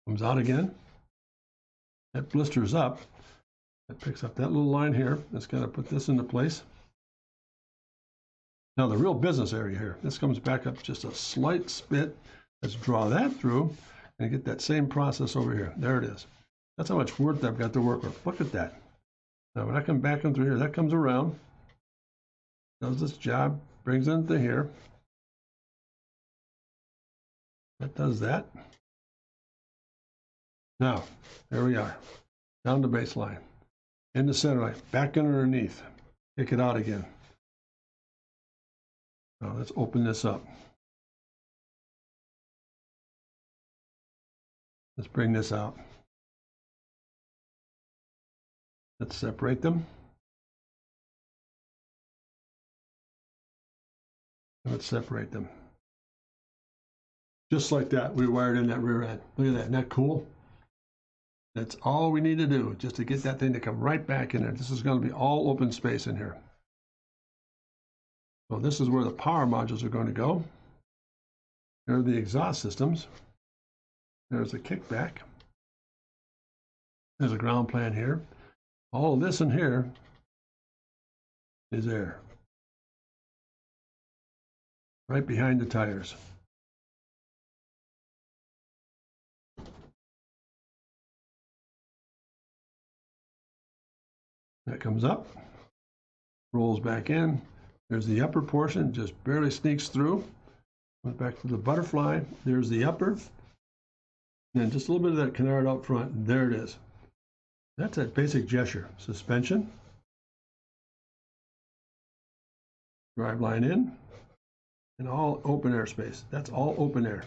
Comes out again. That blisters up. That picks up that little line here. Let's kind of put this into place. Now the real business area here. This comes back up just a slight bit. Let's draw that through and get that same process over here. There it is. That's how much work I've got to work with. Look at that. Now when I come back in through here, that comes around, does this job, brings it into here. That does that. Now, there we are. Down the baseline. In the center line. Back underneath. Kick it out again. Now let's open this up. Let's bring this out. Let's separate them. Let's separate them. Just like that, we wired in that rear end. Look at that, isn't that cool? That's all we need to do, just to get that thing to come right back in there. This is going to be all open space in here. So this is where the power modules are going to go. There are the exhaust systems. There's a kickback. There's a ground plan here. All this in here is air. Right behind the tires. That comes up, rolls back in. There's the upper portion, just barely sneaks through. Went back to the butterfly. There's the upper. And then just a little bit of that canard out front, and there it is. That's that basic gesture. Suspension. Drive line in. And all open air space. That's all open air.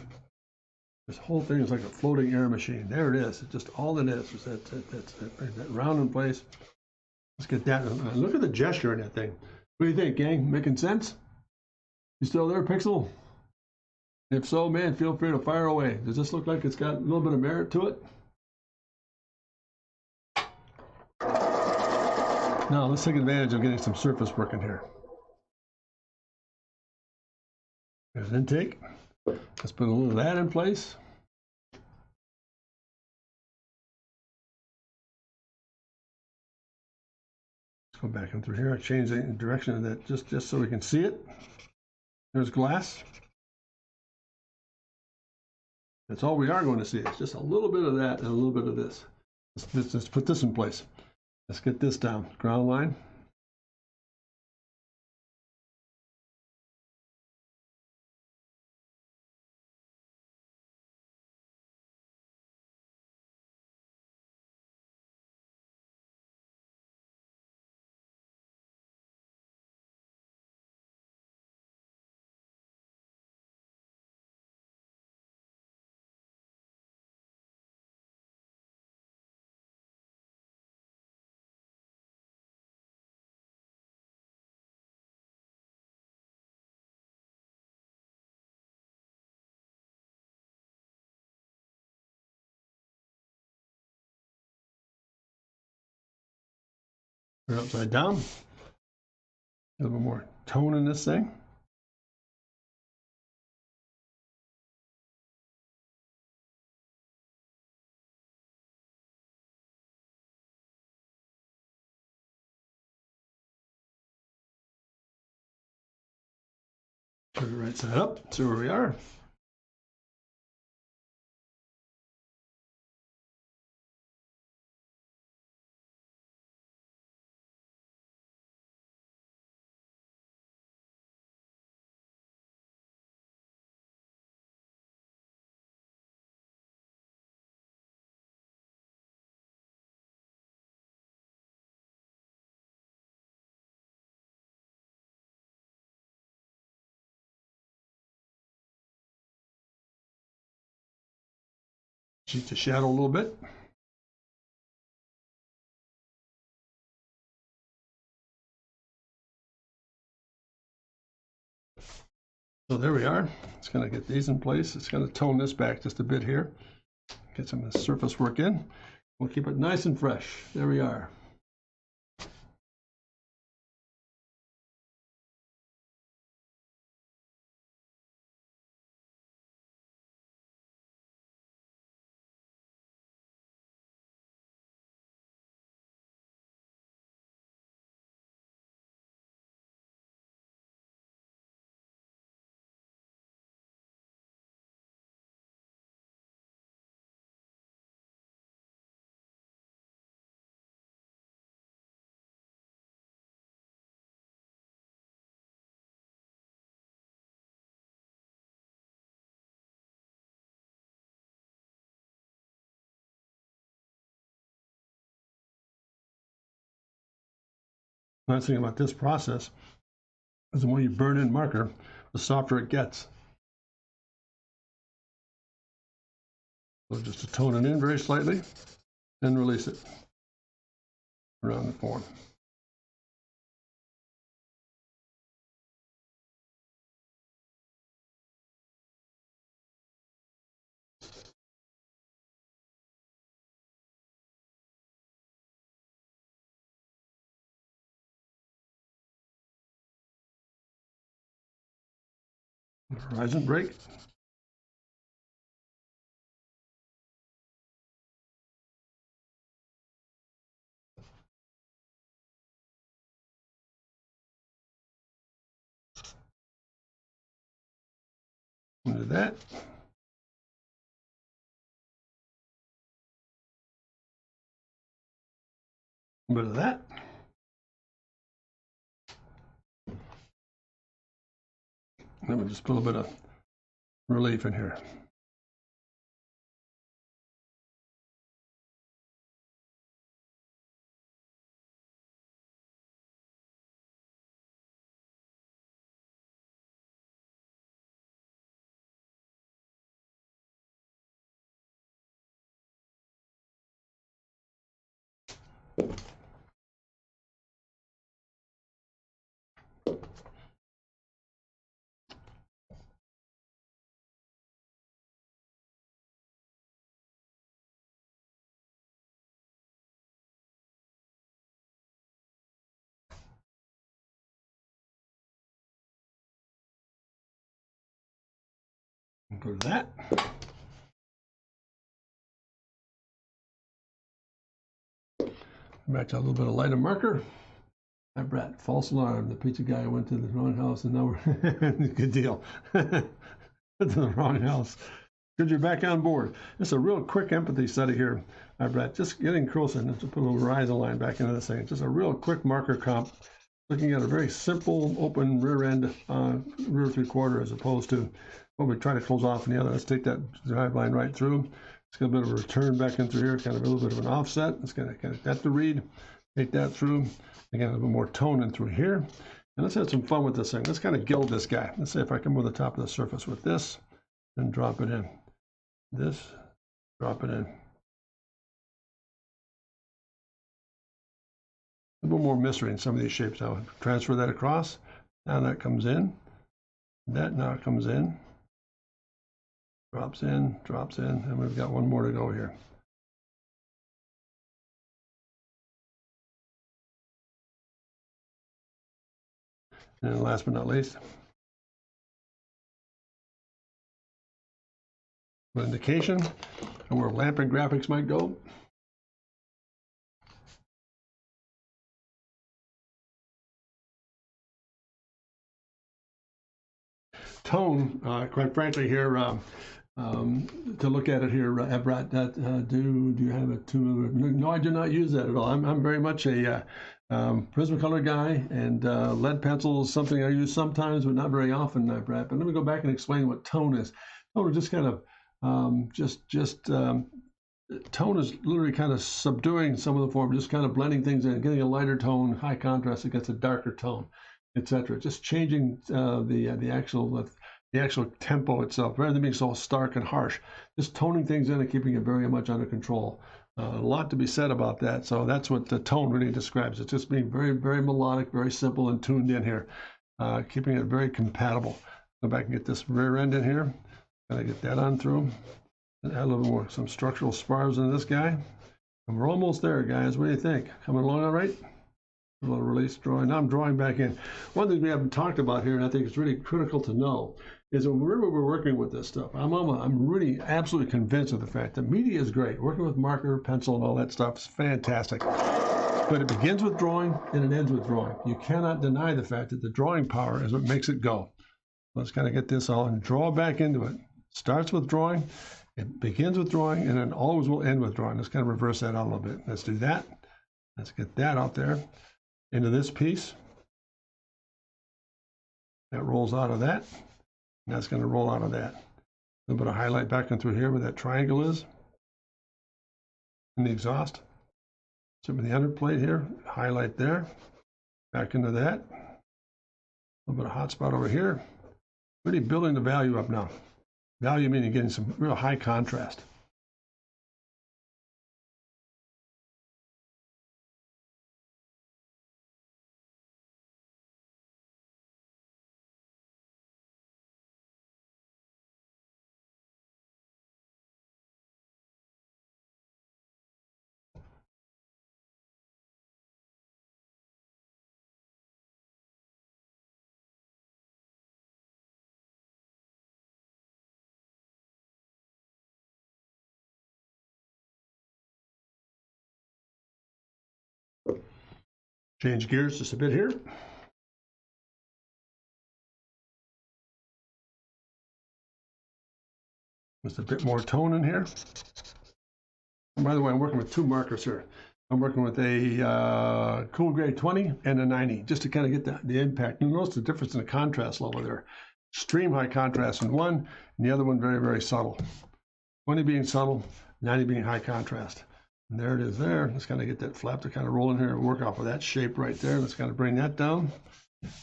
This whole thing is like a floating air machine. There it is. It's just all it is that round in place. Let's get that. Look at the gesture in that thing. What do you think, gang? Making sense? You still there, Pixel? If so, man, feel free to fire away. Does this look like it's got a little bit of merit to it? Now, let's take advantage of getting some surface work in here. There's intake. Let's put a little of that in place. Go back in through here. I changed the direction of that just so we can see it. There's glass. That's all we are going to see. It's just a little bit of that and a little bit of this. Let's put this in place. Let's get this down. Ground line. We're upside down. A little more tone in this thing. Turn the right side up, see where we are. Cheat the shadow a little bit. So there we are. It's going to get these in place. It's going to tone this back just a bit here. Get some of the surface work in. We'll keep it nice and fresh. There we are. Nice thing about this process is the more you burn in marker, the softer it gets. So just to tone it in very slightly and release it. around the form. Horizon brake. Do that. A bit of that. Then we just put a little bit of relief in here. Go to that. Back to a little bit of lighter marker. Hi, Brett. False alarm. The pizza guy went to the wrong house, and now we're good deal. To the wrong house. Good, you're back on board. It's a real quick empathy study here. Hi, Brett. Just getting closer. Let's put a little horizon line back into this thing. Just a real quick marker comp. Looking at a very simple open rear end, rear 3/4, as opposed to what we try to close off in the other. Let's take that drive line right through. Let's get a bit of a return back in through here, kind of a little bit of an offset. Let's get that to read. Take that through. Again, a little more tone in through here. And let's have some fun with this thing. Let's kind of gild this guy. Let's see if I come over the top of the surface with this and drop it in. This, drop it in. A little more mystery in some of these shapes. I'll transfer that across. Now that comes in. That now comes in. Drops in, and we've got one more to go here. And last but not least, an indication of where lamping graphics might go. Tone, quite frankly, here to look at it here, Brett. Do you have a two? No, I do not use that at all. I'm very much a Prismacolor guy, and lead pencil is something I use sometimes, but not very often, Brett. But let me go back and explain what tone is. Tone is just kind of tone is literally kind of subduing some of the form, just kind of blending things in, getting a lighter tone, high contrast against a darker tone, etc. Just changing the actual tempo itself, rather than being so stark and harsh. Just toning things in and keeping it very much under control. A lot to be said about that. So that's what the tone really describes. It's just being very, very melodic, very simple and tuned in here, keeping it very compatible. Go back and get this rear end in here. Gotta get that on through. And add a little more, some structural spars in this guy. And we're almost there, guys. What do you think? Coming along all right? A little release drawing. Now I'm drawing back in. One thing we haven't talked about here, and I think it's really critical to know, is whenever we're working with this stuff, I'm really absolutely convinced of the fact that media is great. Working with marker, pencil, and all that stuff is fantastic. But it begins with drawing and it ends with drawing. You cannot deny the fact that the drawing power is what makes it go. Let's kind of get this all and draw back into it. Starts with drawing, it begins with drawing, and then always will end with drawing. Let's kind of reverse that out a little bit. Let's do that. Let's get that out there into this piece. That rolls out of that. And that's going to roll out of that. A little bit of highlight back in through here where that triangle is. In the exhaust. So with the underplate here, highlight there. Back into that. A little bit of hot spot over here. Really building the value up now. Value meaning getting some real high contrast. Change gears just a bit here. Just a bit more tone in here. And by the way, I'm working with two markers here. I'm working with a cool gray 20 and a 90, just to kind of get the impact. You notice the difference in the contrast level there. Extreme high contrast in one, and the other one very, very subtle. 20 being subtle, 90 being high contrast. And there it is there. Let's kind of get that flap to kind of roll in here and work off of that shape right there. Let's kind of bring that down.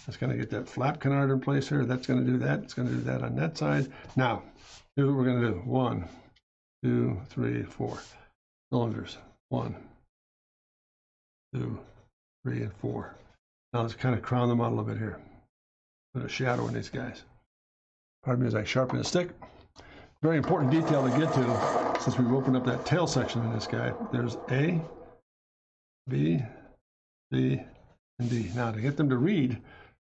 Let's kind of get that flap canard in place here. That's going to do that. It's going to do that on that side. Now, here's what we're going to do. 1, 2, 3, 4 cylinders. 1, 2, 3, and 4. Now let's kind of crown them out a little bit here. Put a shadow in these guys. Pardon me as I sharpen the stick. Very important detail to get to, since we've opened up that tail section in this guy. There's A, B, C, and D. Now to get them to read,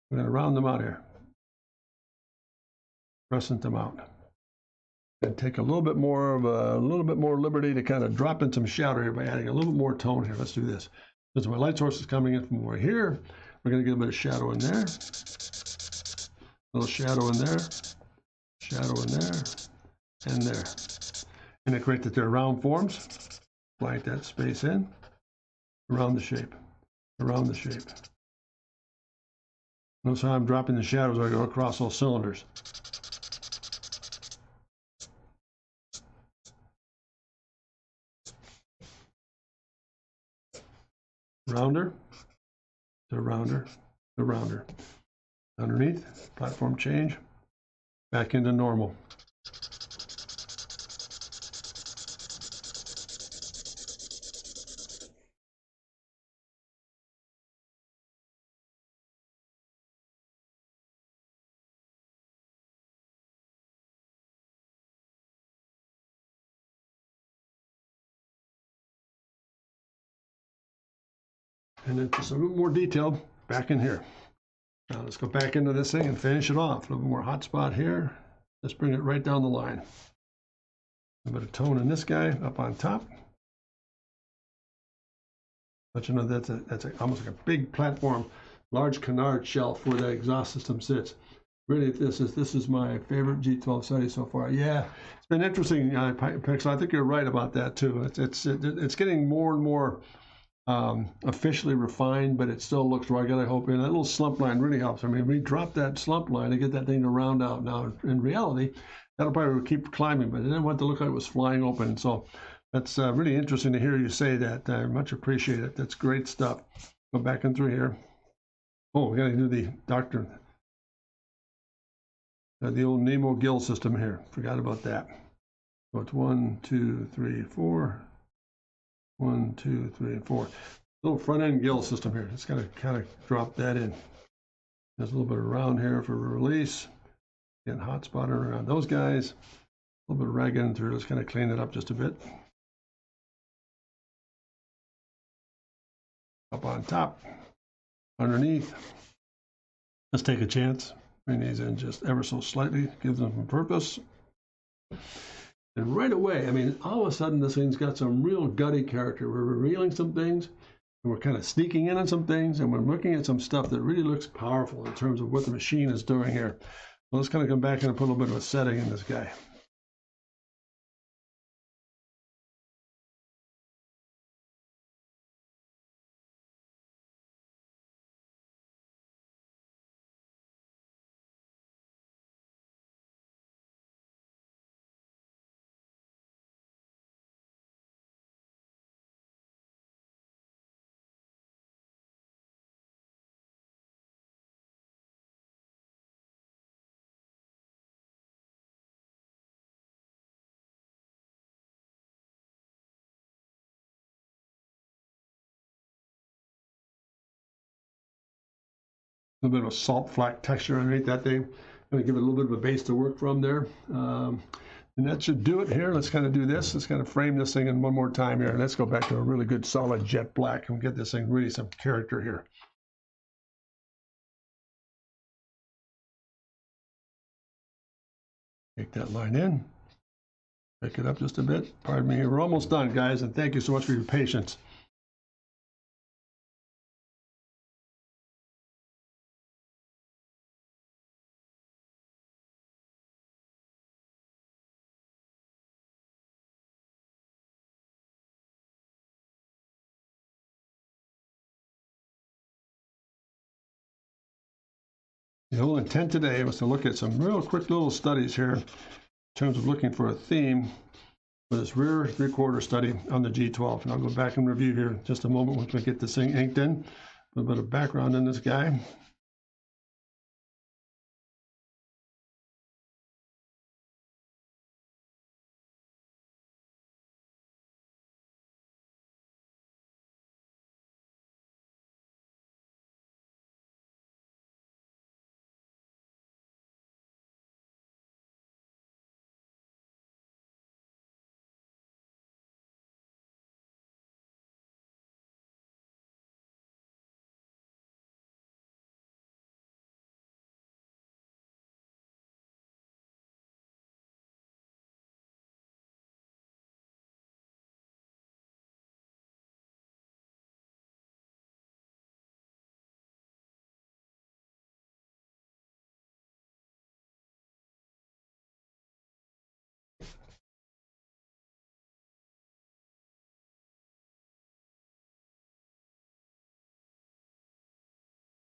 we're going to round them out here. Crescent them out. And take a little bit more liberty to kind of drop in some shadow here by adding a little bit more tone here. Let's do this. Since my light source is coming in from over here, we're going to get a bit of shadow in there. A little shadow in there. Shadow in there. And there. And it creates that they're round forms. Blank that space in. Around the shape. Around the shape. Notice how I'm dropping the shadows as I go across those cylinders. Rounder to rounder to rounder. Underneath, platform change, back into normal. And then just a little more detail back in here. Now let's go back into this thing and finish it off. A little more hot spot here. Let's bring it right down the line. A bit of tone in this guy up on top. Let you know that's almost like a big platform, large canard shelf where the exhaust system sits. Really, this is my favorite G12 study so far. Yeah, it's been interesting, Pixel. I think you're right about that too. It's getting more and more officially refined, but it still looks rugged, I hope. And that little slump line really helps. I mean, we drop that slump line to get that thing to round out. Now, in reality, that'll probably keep climbing, but I didn't want it to look like it was flying open. So that's really interesting to hear you say that. I much appreciate it. That's great stuff. Go back in through here. Oh, we got to do the doctor. The old Nemo gill system here. Forgot about that. So it's 1, 2, 3, 4. 1, 2, 3, and 4. Little front end gill system here. Just gotta kind of drop that in. There's a little bit of round here for release. Getting hot spotted around those guys. A little bit of rag in through. Let's kind of clean it up just a bit. Up on top, underneath. Let's take a chance. Bring these in just ever so slightly. Gives them some purpose. And right away, I mean, all of a sudden, this thing's got some real gutty character. We're revealing some things, and we're kind of sneaking in on some things, and we're looking at some stuff that really looks powerful in terms of what the machine is doing here. So let's kind of come back and put a little bit of a setting in this guy. A little bit of a salt flat texture underneath that thing. Going to give it a little bit of a base to work from there. And that should do it here. Let's kind of do this. Let's kind of frame this thing in one more time here. Let's go back to a really good solid jet black and get this thing really some character here. Take that line in. Pick it up just a bit. Pardon me. We're almost done, guys, and thank you so much for your patience. The whole intent today was to look at some real quick little studies here in terms of looking for a theme for this rear three-quarter study on the G12. And I'll go back and review here in just a moment once we get this thing inked in. A little bit of background in this guy.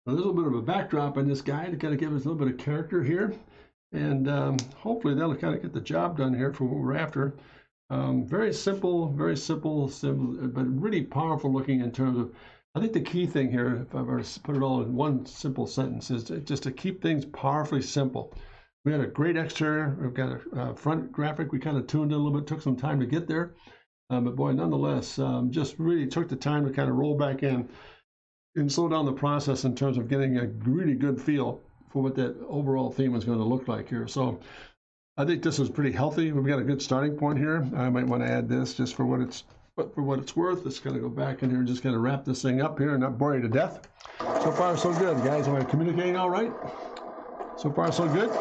A little bit of a backdrop on this guy to kind of give us a little bit of character here. And hopefully that'll kind of get the job done here for what we're after. Very simple, but really powerful looking in terms of, I think the key thing here, if I were to put it all in one simple sentence, is just to keep things powerfully simple. We had a great exterior. We've got a front graphic. We kind of tuned it a little bit, took some time to get there. But boy, nonetheless, just really took the time to kind of roll back in and slow down the process in terms of getting a really good feel for what that overall theme is going to look like here. So I think this is pretty healthy. We've got a good starting point here. I might want to add this just for what it's worth. Let's kind of go back in here and just kind of wrap this thing up here and not bore you to death. So far, so good, guys. Am I communicating all right? So far, so good.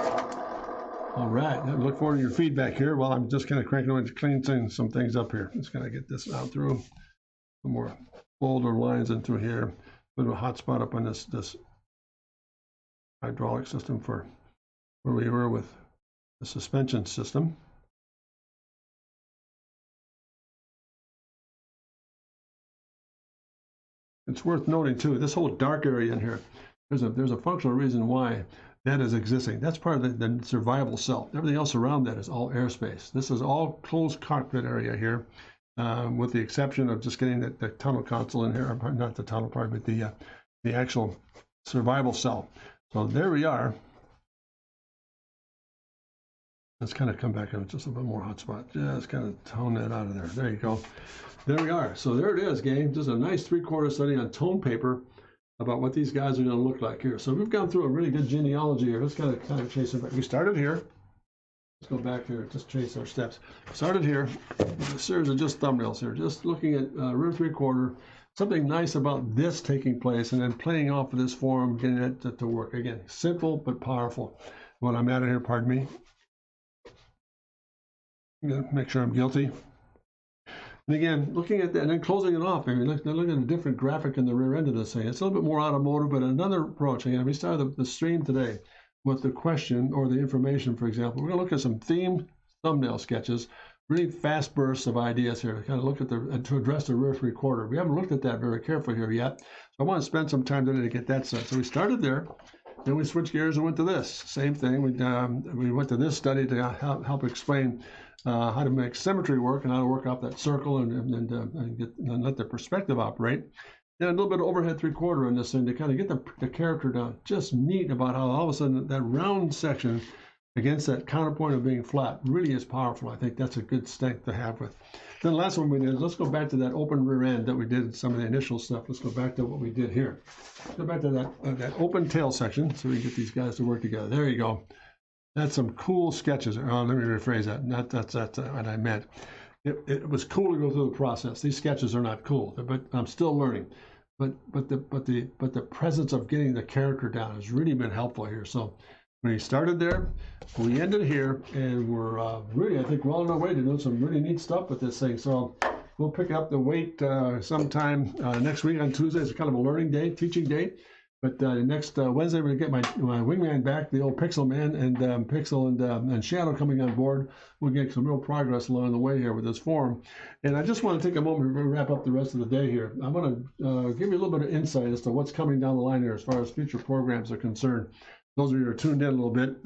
All right. I look forward to your feedback here while I'm just kind of cranking away to clean some things up here. Just kind of get this out through. Some more bolder lines in through here. Bit of a hot spot up on this hydraulic system for where we were with the suspension system. It's worth noting too, this whole dark area in here, there's a functional reason why that is existing. That's part of the survival cell. Everything else around that is all airspace. This is all closed cockpit area here. With the exception of just getting the tunnel console in here, not the tunnel part, but the actual survival cell. So there we are. Let's kind of come back in just a bit more hot spot. Just kind of tone that out of there. There you go. There we are. So there it is, gang. Just a nice three-quarter study on tone paper about what these guys are going to look like here. So we've gone through a really good genealogy here. Let's kind of chase it back. We started here. Let's go back here, just trace our steps. Started here, a series of just thumbnails here, just looking at rear three-quarter, something nice about this taking place, and then playing off of this form, getting it to work. Again, simple but powerful. What I'm at here, pardon me. I'm going to make sure I'm guilty. And again, looking at that and then closing it off. I mean, look at a different graphic in the rear end of this thing. It's a little bit more automotive, but another approach. Again, we started the stream today with the question or the information, for example. We're going to look at some themed thumbnail sketches, really fast bursts of ideas here to kind of look at to address the rear three-quarter. We haven't looked at that very carefully here yet, so I want to spend some time today to get that set. So we started there, then we switched gears and went to this. Same thing. We went to this study to help explain how to make symmetry work and how to work off that circle and let the perspective operate. And a little bit of overhead three-quarter in this thing to kind of get the character down. Just neat about how all of a sudden that round section against that counterpoint of being flat really is powerful. I think that's a good strength to have with. Then the last one we did is let's go back to that open rear end that we did some of the initial stuff. Let's go back to what we did here. Let's go back to that open tail section so we can get these guys to work together. There you go. That's some cool sketches. Oh, let me rephrase that. That's what I meant. It was cool to go through the process. These sketches are not cool, but I'm still learning. But the presence of getting the character down has really been helpful here. So we started there, we ended here, and we're really, I think we're all on our way to doing some really neat stuff with this thing. So we'll pick up the weight sometime next week on Tuesday. It's kind of a learning day, teaching day. But next Wednesday, we're going to get my wingman back, the old Pixel Man, and Pixel and Shadow coming on board. We'll get some real progress along the way here with this forum. And I just want to take a moment to wrap up the rest of the day here. I'm going to give you a little bit of insight as to what's coming down the line here as far as future programs are concerned. those of you who are tuned in a little bit.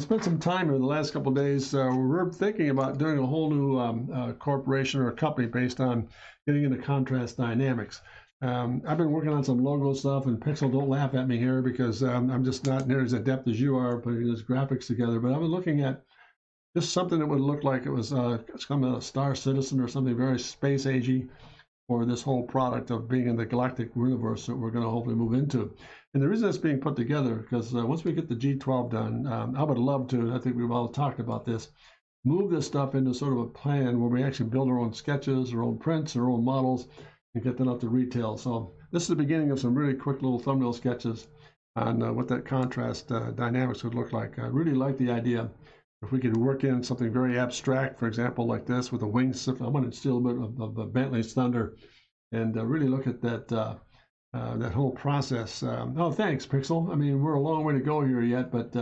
Spent some time here the last couple of days. We're thinking about doing a whole new corporation or a company based on getting into contrast dynamics. I've been working on some logo stuff, and Pixel, don't laugh at me here because I'm just not near as adept as you are putting these graphics together. But I've been looking at just something that would look like it was some a Star Citizen or something very space agey, for this whole product of being in the galactic universe that we're going to hopefully move into. And the reason it's being put together, because once we get the G12 done, I would love to, and I think we've all talked about this, move this stuff into sort of a plan where we actually build our own sketches, our own prints, our own models, and get them out to retail. So this is the beginning of some really quick little thumbnail sketches on what that contrast dynamics would look like. I really like the idea. If we could work in something very abstract, for example, like this with a wing system, I want to steal a bit of Bentley's thunder and really look at that that whole process. Oh, thanks, Pixel. I mean, we're a long way to go here yet, but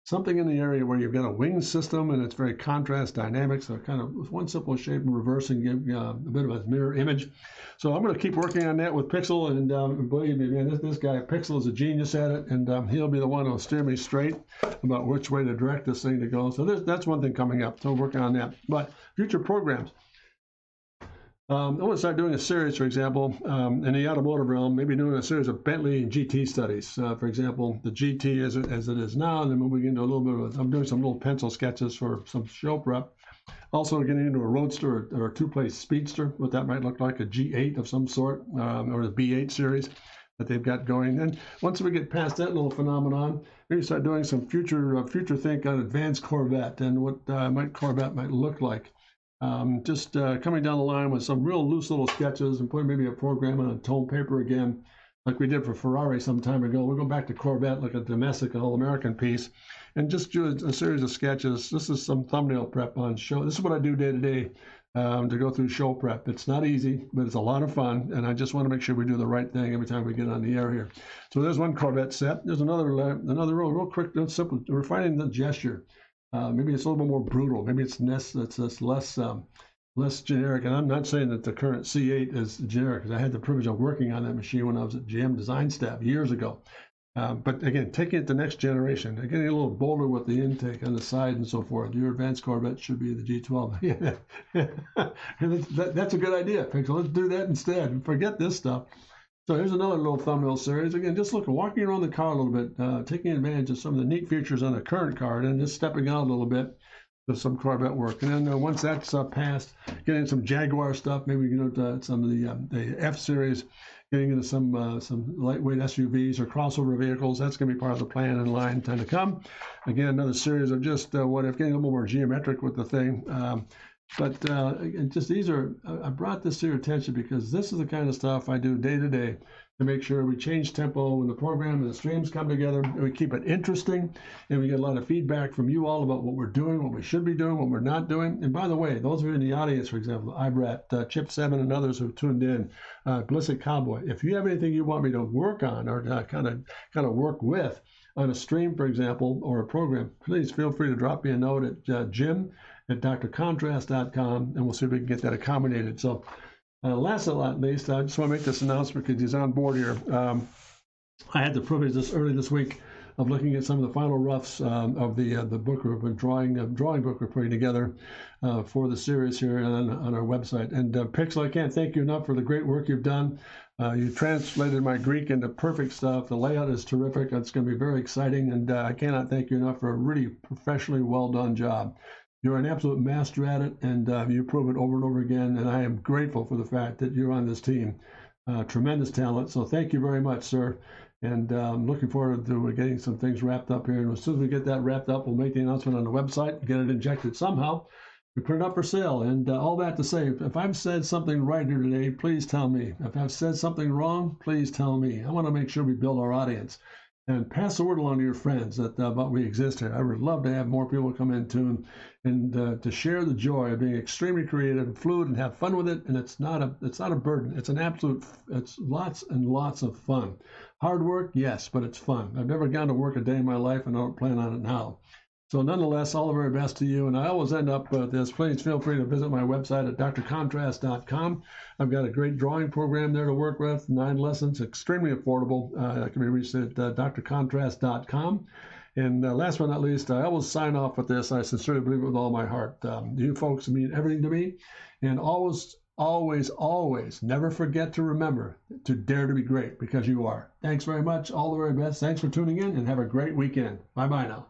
something in the area where you've got a wing system and it's very contrast dynamic, so kind of with one simple shape and reversing, give a bit of a mirror image. So I'm going to keep working on that with Pixel, and believe me, man, this guy Pixel is a genius at it, and he'll be the one who'll steer me straight about which way to direct this thing to go. So that's one thing coming up. So working on that. But future programs. I want to start doing a series, for example, in the automotive realm, maybe doing a series of Bentley and GT studies. For example, the GT as it is now, and then moving into a little bit of, I'm doing some little pencil sketches for some show prep. Also getting into a Roadster or a two-place Speedster, what that might look like, a G8 of some sort, or the B8 series that they've got going. And once we get past that little phenomenon, maybe start doing some future think on advanced Corvette and what Corvette might look like. Just coming down the line with some real loose little sketches and putting maybe a program on a tone paper again, like we did for Ferrari some time ago. We'll go back to Corvette, like a domestic, an all-American piece, and just do a series of sketches. This is some thumbnail prep on show. This is what I do day to day to go through show prep. It's not easy, but it's a lot of fun, and I just want to make sure we do the right thing every time we get on the air here. So there's one Corvette set. There's another real quick, simple, refining the gesture. Maybe it's a little bit more brutal. Maybe it's less generic. And I'm not saying that the current C8 is generic, because I had the privilege of working on that machine when I was at GM Design Staff years ago. But again, taking it to the next generation, getting a little bolder with the intake on the side and so forth. Your advanced Corvette should be the G12. That's a good idea, Pixel. Let's do that instead. Forget this stuff. So here's another little thumbnail series. Again, just walking around the car a little bit, taking advantage of some of the neat features on the current car, and just stepping out a little bit with some Corvette work. And then once that's passed, getting some Jaguar stuff, maybe some of the F series, getting into some lightweight SUVs or crossover vehicles. That's going to be part of the plan and line time to come. Again, another series of just what if, getting a little more geometric with the thing. But just these are, I brought this to your attention because this is the kind of stuff I do day to day to make sure we change tempo when the program and the streams come together, and we keep it interesting, and we get a lot of feedback from you all about what we're doing, what we should be doing, what we're not doing. And by the way, those of you in the audience, for example, Ibrat, Chip 7, and others who tuned in, Ballistic Cowboy, if you have anything you want me to work on or kind of work with on a stream, for example, or a program, please feel free to drop me a note at jim@drcontrast.com, and we'll see if we can get that accommodated. So last but not least, I just want to make this announcement because he's on board here. I had the privilege early this week of looking at some of the final roughs of the book we've been drawing book we're putting together for the series here on our website. And Pixel, I can't thank you enough for the great work you've done. You translated my Greek into perfect stuff. The layout is terrific. It's going to be very exciting, and I cannot thank you enough for a really professionally well done job. You're an absolute master at it, and you prove it over and over again, and I am grateful for the fact that you're on this team. Tremendous talent, so thank you very much, sir. And I'm looking forward to getting some things wrapped up here. And as soon as we get that wrapped up, we'll make the announcement on the website, get it injected somehow. We put it up for sale. And all that to say, if I've said something right here today, please tell me. If I've said something wrong, please tell me. I want to make sure we build our audience. And pass the word along to your friends that about we exist here. I would love to have more people come in tune and to share the joy of being extremely creative and fluid and have fun with it. And it's not a burden. It's it's lots and lots of fun. Hard work, yes, but it's fun. I've never gone to work a day in my life, and I don't plan on it now. So nonetheless, all the very best to you. And I always end up with this. Please feel free to visit my website at drcontrast.com. I've got a great drawing program there to work with, 9 lessons, extremely affordable. That can be reached at drcontrast.com. And last but not least, I always sign off with this. I sincerely believe it with all my heart. You folks mean everything to me. And always, always, always never forget to remember to dare to be great, because you are. Thanks very much. All the very best. Thanks for tuning in, and have a great weekend. Bye-bye now.